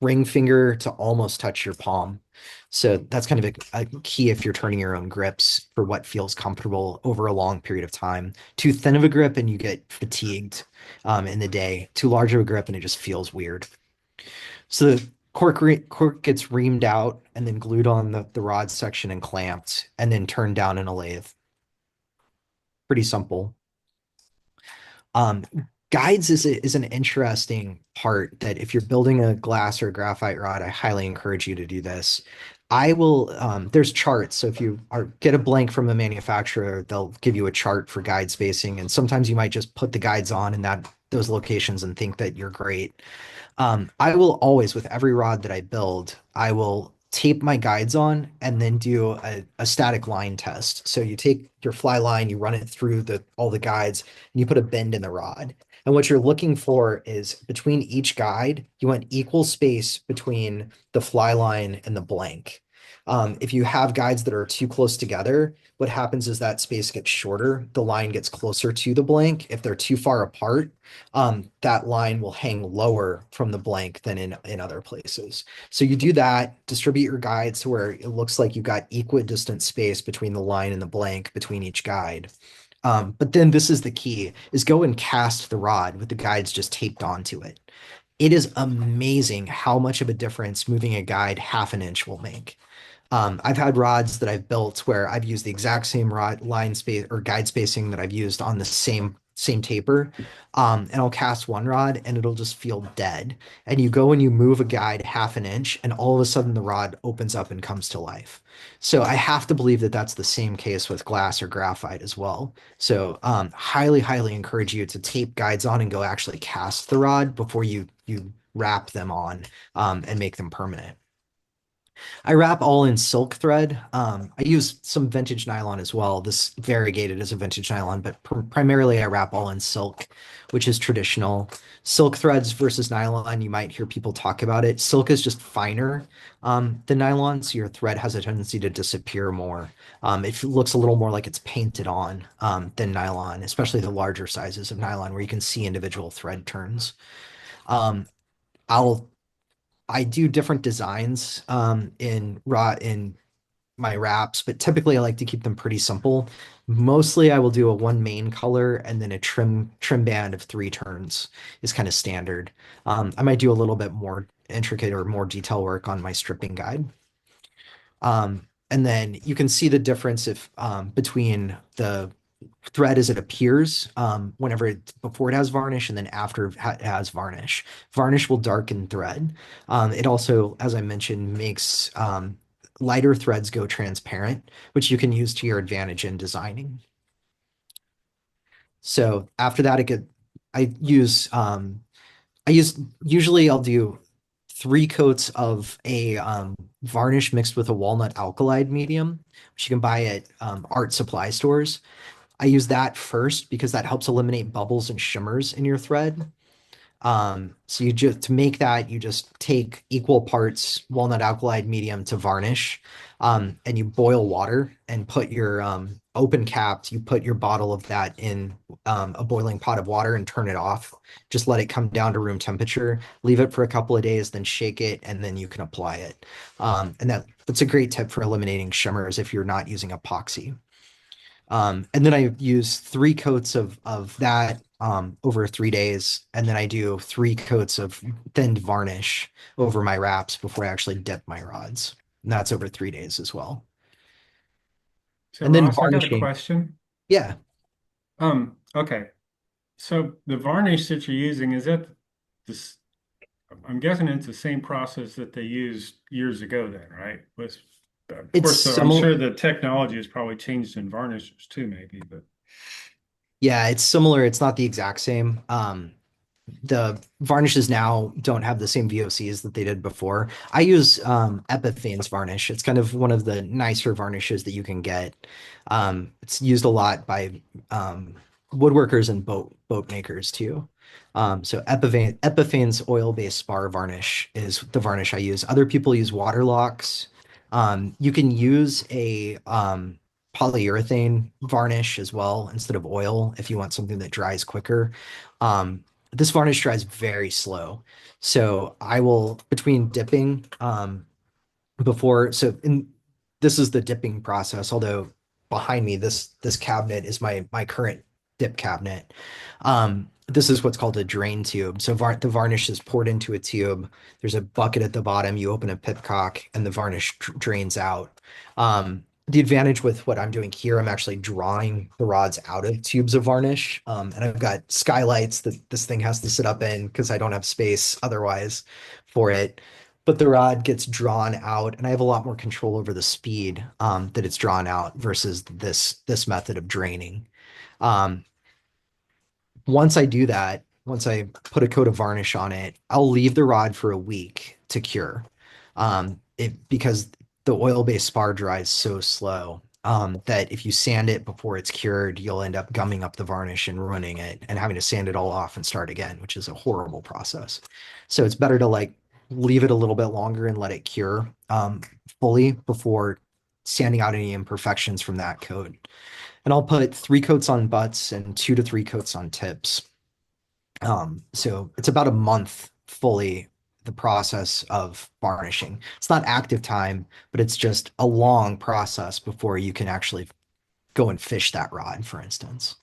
ring finger to almost touch your palm. So that's kind of a key if you're turning your own grips for what feels comfortable over a long period of time. Too thin of a grip and you get fatigued in the day. Too large of a grip and it just feels weird. So the cork gets reamed out and then glued on the rod section and clamped and then turned down in a lathe. Pretty simple. Guides is an interesting part that if you're building a glass or graphite rod, I highly encourage you to do this. There's charts. So if you get a blank from a manufacturer, they'll give you a chart for guide spacing. And sometimes you might just put the guides on in those locations and think that you're great. I will always, with every rod that I build, I will tape my guides on and then do a static line test. So you take your fly line, you run it through all the guides, and you put a bend in the rod. And what you're looking for is between each guide, you want equal space between the fly line and the blank. If you have guides that are too close together, what happens is that space gets shorter, the line gets closer to the blank. If they're too far apart, that line will hang lower from the blank than in other places. So you do that, distribute your guides to where it looks like you've got equidistant space between the line and the blank between each guide. But then this is the key, is go and cast the rod with the guides just taped onto it. It is amazing how much of a difference moving a guide 1/2 inch will make. I've had rods that I've built where I've used the exact same rod line space or guide spacing that I've used on the same taper. And I'll cast one rod and it'll just feel dead. And you go and you move a guide 1/2 inch and all of a sudden the rod opens up and comes to life. So I have to believe that that's the same case with glass or graphite as well. So highly, highly encourage you to tape guides on and go actually cast the rod before you wrap them on and make them permanent. I wrap all in silk thread. I use some vintage nylon as well. This variegated is a vintage nylon, but primarily I wrap all in silk, which is traditional. Silk threads versus nylon, you might hear people talk about it. Silk is just finer than nylon, so your thread has a tendency to disappear more. It looks a little more like it's painted on than nylon, especially the larger sizes of nylon where you can see individual thread turns. Um, I do different designs in my wraps, but typically I like to keep them pretty simple. Mostly I will do a one main color and then a trim band of 3 turns is kind of standard. I might do a little bit more intricate or more detail work on my stripping guide. And then you can see the difference between the thread as it appears, before it has varnish and then after it has varnish. Varnish will darken thread. It also, as I mentioned, makes lighter threads go transparent, which you can use to your advantage in designing. So after that, I use usually I'll do 3 coats of a varnish mixed with a walnut alkali medium, which you can buy at art supply stores. I use that first because that helps eliminate bubbles and shimmers in your thread. So to make that, you just take equal parts walnut alkali medium to varnish, and you boil water and put your open capped, you put your bottle of that in a boiling pot of water and turn it off. Just let it come down to room temperature, leave it for a couple of days, then shake it, and then you can apply it. And that's a great tip for eliminating shimmers if you're not using epoxy. And then I use 3 coats of that over 3 days, and then I do 3 coats of thinned varnish over my wraps before I actually dip my rods. And that's over 3 days as well. So And then Ross, I got a varnishing, question. yeah, Okay. So the varnish that you're using, is that this? I'm guessing it's the same process that they used years ago then, right? Of it's course, I'm similar. sure the technology has probably changed in varnishes too, maybe, but Yeah, it's similar. It's not the exact same. The varnishes now don't have the same VOCs that they did before. I use Epiphane's varnish. It's kind of one of the nicer varnishes that you can get. It's used a lot by woodworkers and boat makers too. So Epiphane's oil-based spar varnish is the varnish I use. Other people use Waterlocks. You can use a polyurethane varnish as well instead of oil if you want something that dries quicker. This varnish dries very slow. So I will, between dipping, before, so in this is the dipping process, although behind me, this cabinet is my current dip cabinet. This is what's called a drain tube. So the varnish is poured into a tube. There's a bucket at the bottom. You open a pipcock and the varnish drains out. The advantage with what I'm doing here, I'm actually drawing the rods out of tubes of varnish. And I've got skylights that this thing has to sit up in because I don't have space otherwise for it. But the rod gets drawn out, and I have a lot more control over the speed that it's drawn out versus this method of draining. Um, Once I do that, once I put a coat of varnish on it, I'll leave the rod for a week to cure. Because the oil-based spar dries so slow that if you sand it before it's cured, you'll end up gumming up the varnish and ruining it and having to sand it all off and start again, which is a horrible process. So it's better to like leave it a little bit longer and let it cure fully before sanding out any imperfections from that coat. And I'll put 3 coats on butts and 2 to 3 coats on tips. So it's about a month fully the process of varnishing. It's not active time, but it's just a long process before you can actually go and fish that rod, for instance.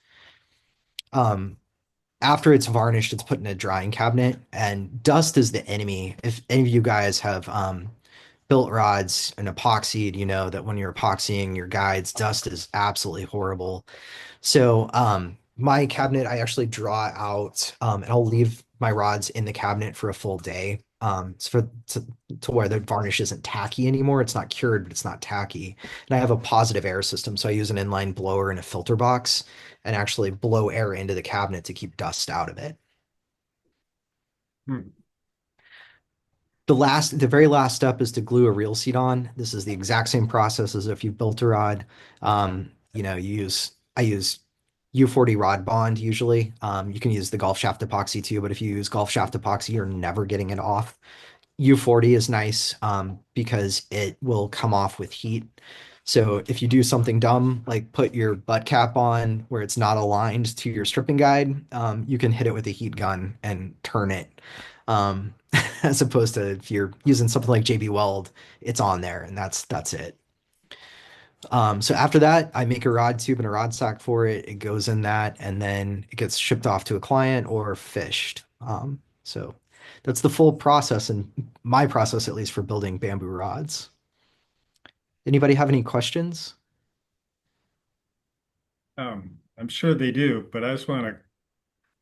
After it's varnished, it's put in a drying cabinet, and dust is the enemy. If any of you guys have built rods and epoxied, you know that when you're epoxying your guides, dust is absolutely horrible. So my cabinet, I actually draw out, and I'll leave my rods in the cabinet for a full day. It's to where the varnish isn't tacky anymore. It's not cured, but it's not tacky. And I have a positive air system, so I use an inline blower and a filter box and actually blow air into the cabinet to keep dust out of it. hmm. The very last step is to glue a reel seat on. This is the exact same process as if you've built a rod. I use U40 rod bond usually. You can use the golf shaft epoxy too, but if you use golf shaft epoxy, you're never getting it off. U40 is nice because it will come off with heat. So if you do something dumb, like put your butt cap on where it's not aligned to your stripping guide, you can hit it with a heat gun and turn it. Um, as opposed to if you're using something like JB Weld, it's on there and that's it. So after that, I make a rod tube and a rod sack for it. It goes in that, and then it gets shipped off to a client or fished. So that's the full process, and my process, at least, for building bamboo rods. Anybody have any questions? I'm sure they do, but I just want to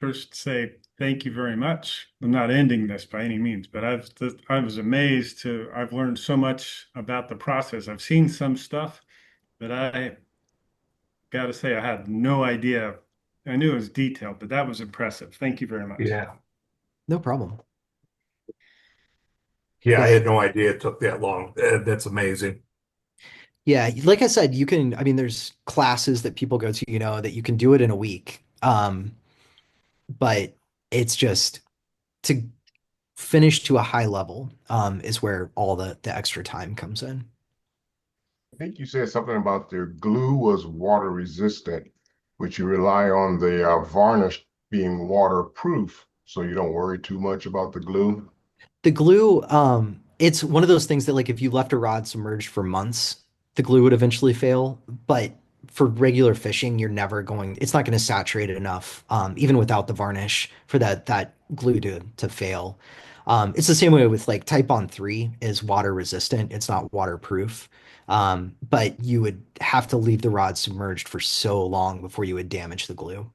first say thank you very much. I'm not ending this by any means, but I was amazed to I've learned so much about the process. I've seen some stuff, but I got to say I had no idea. I knew it was detailed, but that was impressive. Thank you very much. Yeah. No problem. Yeah, I Yeah. had no idea it took that long. That's amazing. Yeah, like I said, you can, I mean, there's classes that people go to, that you can do it in a week. But it's just to finish to a high level, is where all the extra time comes in. I think you said something about the glue was water resistant, which you rely on the varnish being waterproof, so you don't worry too much about the glue. The glue, it's one of those things that like if you left a rod submerged for months, the glue would eventually fail. But for regular fishing, it's not going to saturate it enough, even without the varnish for that glue to fail. It's the same way with like Type on 3 is water resistant. It's not waterproof. But you would have to leave the rod submerged for so long before you would damage the glue.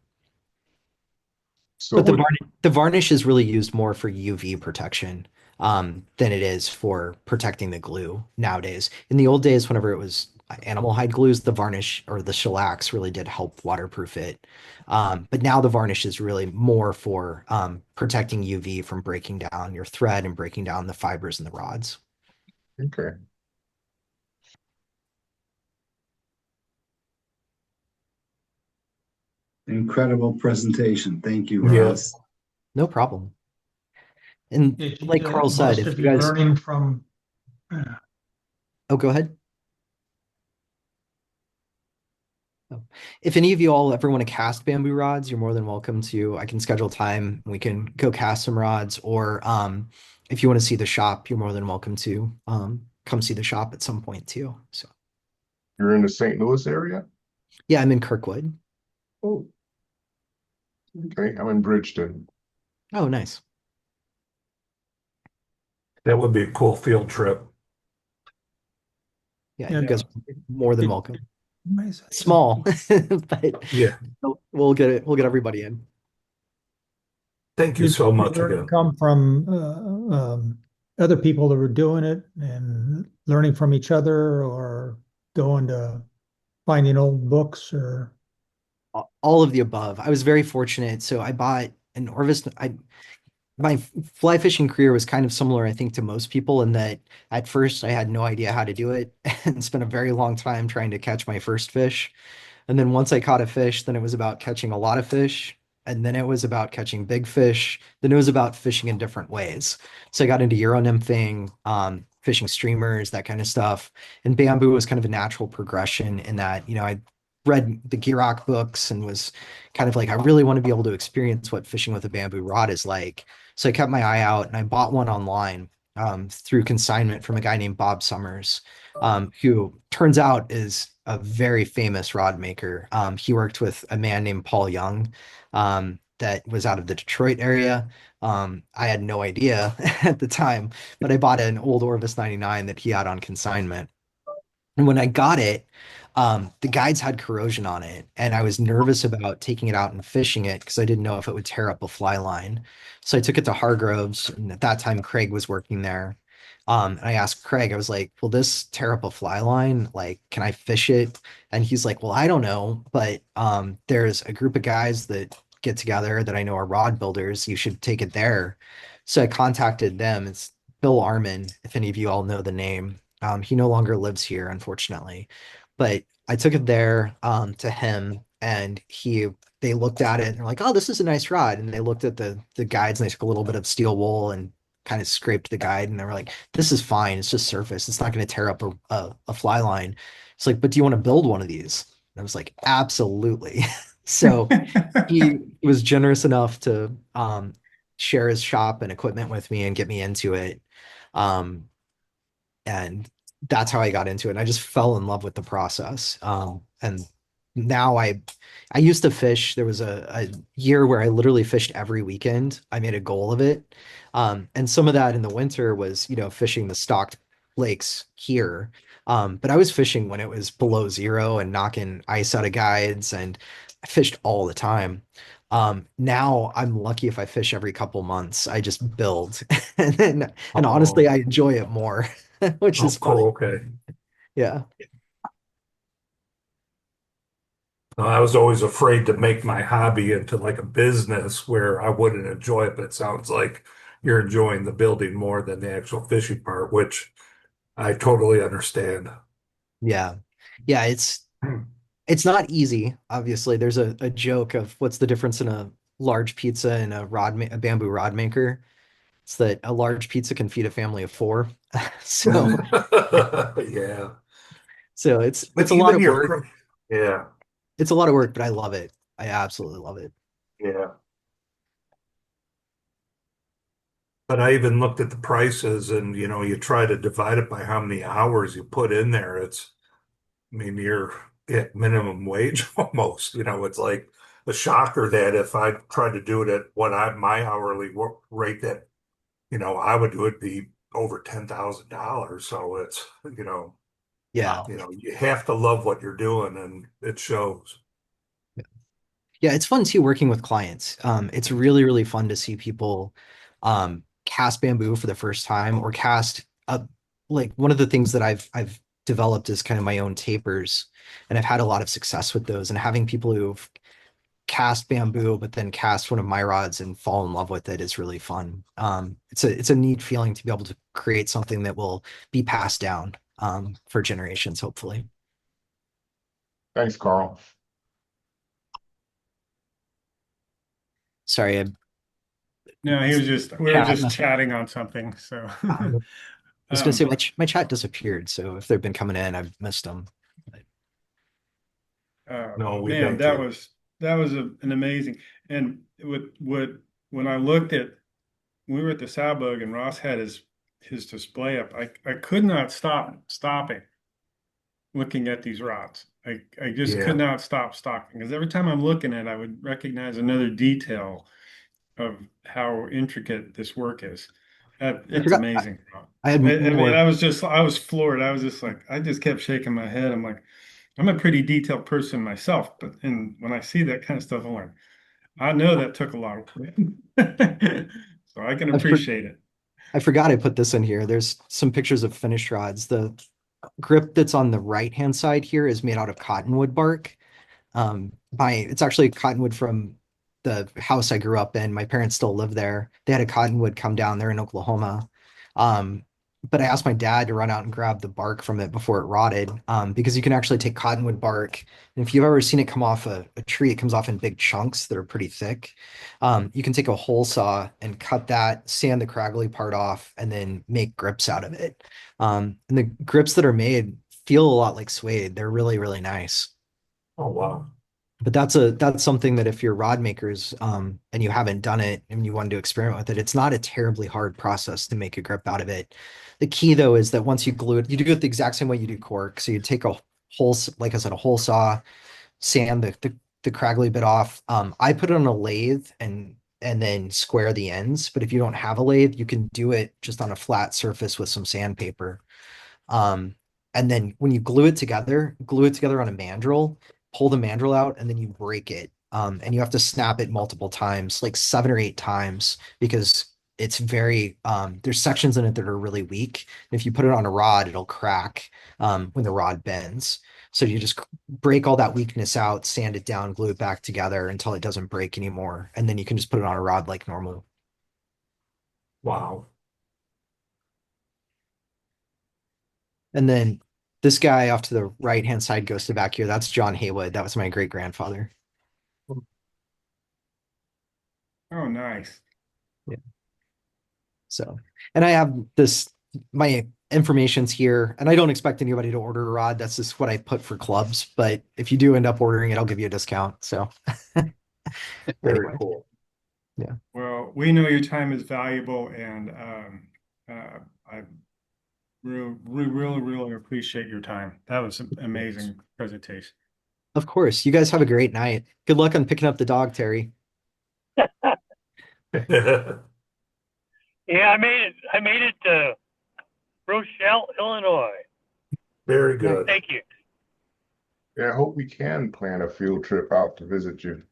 So But the what, varnish is really used more for UV protection, than it is for protecting the glue nowadays. In the old days, whenever it was animal hide glues, the varnish or the shellacs really did help waterproof it. But now the varnish is really more for protecting UV from breaking down your thread and breaking down the fibers in the rods. okay. Incredible presentation. Thank you, Yeah. Ross. No problem. And like Carl said, Most if of you you guys, learning from oh, go ahead. Oh. If any of you all ever want to cast bamboo rods, you're more than welcome to. I can schedule time. We can go cast some rods, or if you want to see the shop, you're more than welcome to come see the shop at some point too. So You're in the St. Louis area? yeah, I'm in Kirkwood. Oh, okay. I'm in Bridgeton. Oh, nice. That would be a cool field trip. Yeah, Yeah. you guys are more than Did- welcome. Small, but Yeah. we'll get it. We'll get everybody in. Thank you Did so much learning again. come from other people that were doing it and learning from each other, or going to finding old books, or All of the above. I was very fortunate. So I bought an Orvis. My fly fishing career was kind of similar, I think, to most people in that at first I had no idea how to do it and spent a very long time trying to catch my first fish. And then once I caught a fish, then it was about catching a lot of fish. And then it was about catching big fish. Then it was about fishing in different ways. So I got into Euro nymphing, fishing streamers, that kind of stuff. And bamboo was kind of a natural progression in that, I read the Girock books and was kind of like, I really want to be able to experience what fishing with a bamboo rod is like. So I kept my eye out and I bought one online, through consignment from a guy named Bob Summers, who turns out is a very famous rod maker. He worked with a man named Paul Young, that was out of the Detroit area. I had no idea at the time, but I bought an old Orvis 99 that he had on consignment. And when I got it, the guides had corrosion on it, and I was nervous about taking it out and fishing it because I didn't know if it would tear up a fly line. So I took it to Hargroves, and at that time Craig was working there. And I asked Craig, I was like, "Will this tear up a fly line? Like, can I fish it?" And he's like, "Well, I don't know, but there's a group of guys that get together that I know are rod builders. You should take it there." So I contacted them. It's Bill Armin, if any of you all know the name. He no longer lives here, unfortunately. But I took it there, to him, and they looked at it and they're like, "Oh, this is a nice rod." And they looked at the guides and they took a little bit of steel wool and kind of scraped the guide, and they were like, "This is fine. It's just surface. It's not going to tear up a fly line." It's like, "But do you want to build one of these?" And I was like, "Absolutely." So he was generous enough to share his shop and equipment with me and get me into it. Um, and that's how I got into it. And I just fell in love with the process. And now I used to fish. There was a year where I literally fished every weekend. I made a goal of it. And some of that in the winter was, fishing the stocked lakes here. But I was fishing when it was below zero and knocking ice out of guides. And I fished all the time. Now I'm lucky if I fish every couple months. I just build, and honestly, Oh, I enjoy it more, which oh, is funny. cool. Okay. Yeah. I was always afraid to make my hobby into like a business where I wouldn't enjoy it, but it sounds like you're enjoying the building more than the actual fishing part, which I totally understand. Yeah. Yeah, it's not easy. Obviously, there's a joke of what's the difference in a large pizza and a bamboo rod maker. It's that a large pizza can feed a family of four. So Yeah. so it's But a lot even of your, work. yeah, It's a lot of work, but I love it. I absolutely love it. yeah. But I even looked at the prices and, you try to divide it by how many hours you put in there. I mean, you're at minimum wage almost. It's like a shocker that if I tried to do it at my hourly rate that, I would do it be over $10,000. So it's, Yeah. you have to love what you're doing and it shows. Yeah, it's fun too working with clients. It's really, really fun to see people cast bamboo for the first time or cast up like one of the things that I've developed is kind of my own tapers, and I've had a lot of success with those. And having people who've cast bamboo but then cast one of my rods and fall in love with it is really fun. It's a neat feeling to be able to create something that will be passed down for generations, hopefully. Thanks, Carl. Sorry, I No, we were chat. just chatting on something. So, I was going to say um, my chat disappeared, so if they've been coming in, I've missed them. No, we man, thank you. that was an amazing. And when I looked at, we were at the Sabug and Ross had his display up. I could not stop stopping looking at these rods. I just could Yeah. not stop stopping because every time I'm looking at it, I would recognize another detail of how intricate this work is. I It's forgot amazing. I had I mean, more. I was floored. I was just like, I just kept shaking my head. I'm like, I'm a pretty detailed person myself, but and when I see that kind of stuff, I'm like, I know that took a lot of work. So I can I, for, appreciate it. I forgot I put this in here. There's some pictures of finished rods. The grip that's on the right hand side here is made out of cottonwood bark. It's actually cottonwood from the house I grew up in. My parents still live there. They had a cottonwood come down there in Oklahoma. Um, but I asked my dad to run out and grab the bark from it before it rotted, because you can actually take cottonwood bark. And if you've ever seen it come off a tree, it comes off in big chunks that are pretty thick. You can take a hole saw and cut that, sand the craggly part off, and then make grips out of it. And the grips that are made feel a lot like suede. They're really, really nice. Oh, wow. But that's something that if you're rod makers and you haven't done it and you wanted to experiment with it, it's not a terribly hard process to make a grip out of it. The key though is that once you glue it, you do it the exact same way you do cork. So you take a like I said, a hole saw, sand the craggly bit off. I put it on a lathe and then square the ends. But if you don't have a lathe, you can do it just on a flat surface with some sandpaper. Um, and then when you glue it together on a mandrel, pull the mandrel out, and then you break it. And you have to snap it multiple times, like 7 or 8 times, because it's there's sections in it that are really weak. And if you put it on a rod, it'll crack when the rod bends. So you just break all that weakness out, sand it down, glue it back together until it doesn't break anymore. And then you can just put it on a rod like normal. Wow. And then this guy off to the right hand side goes to back here. That's John Haywood. That was my great grandfather. Oh, nice. Yeah. So, and I have my information's here, and I don't expect anybody to order a rod. That's just what I put for clubs. But if you do end up ordering it, I'll give you a discount. So, Very anyway, cool. yeah, Well, we know your time is valuable, and I really appreciate your time. That was an amazing presentation. of course. You guys have a great night. Good luck on picking up the dog, Terry. Yeah, I made it to Rochelle, Illinois. Very Nice. good. Thank you. Yeah, I hope we can plan a field trip out to visit you.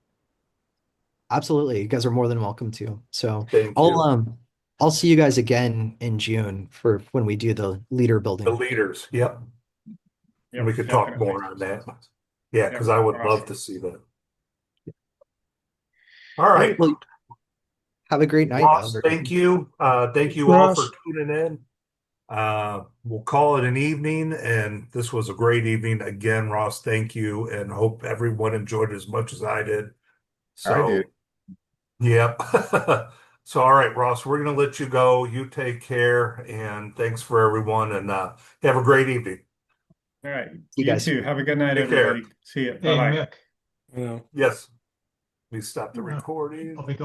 Absolutely. You guys are more than welcome to. So Thank I'll you. I'll see you guys again in June for when we do the leader The building. leaders, yep. And Yep, we could talk definitely. more on that. Yeah, because Yep, I would love awesome. to see that. All All right. right. Well, have a great night, Ross, Albert. thank you. Thank you all for Ross. tuning in. We'll call it an evening, and this was a great evening. Again, Ross, thank you, and hope everyone enjoyed it as much as I did. I did. So, yep. So, all right, Ross, we're going to let you go. You take care, and thanks for everyone, and have a great evening. All right. You You guys. too. Have a good night, Take care. everybody. See you. Hey, Bye-bye. Mick. Yes. We stop the Yeah. recording. I'll be going.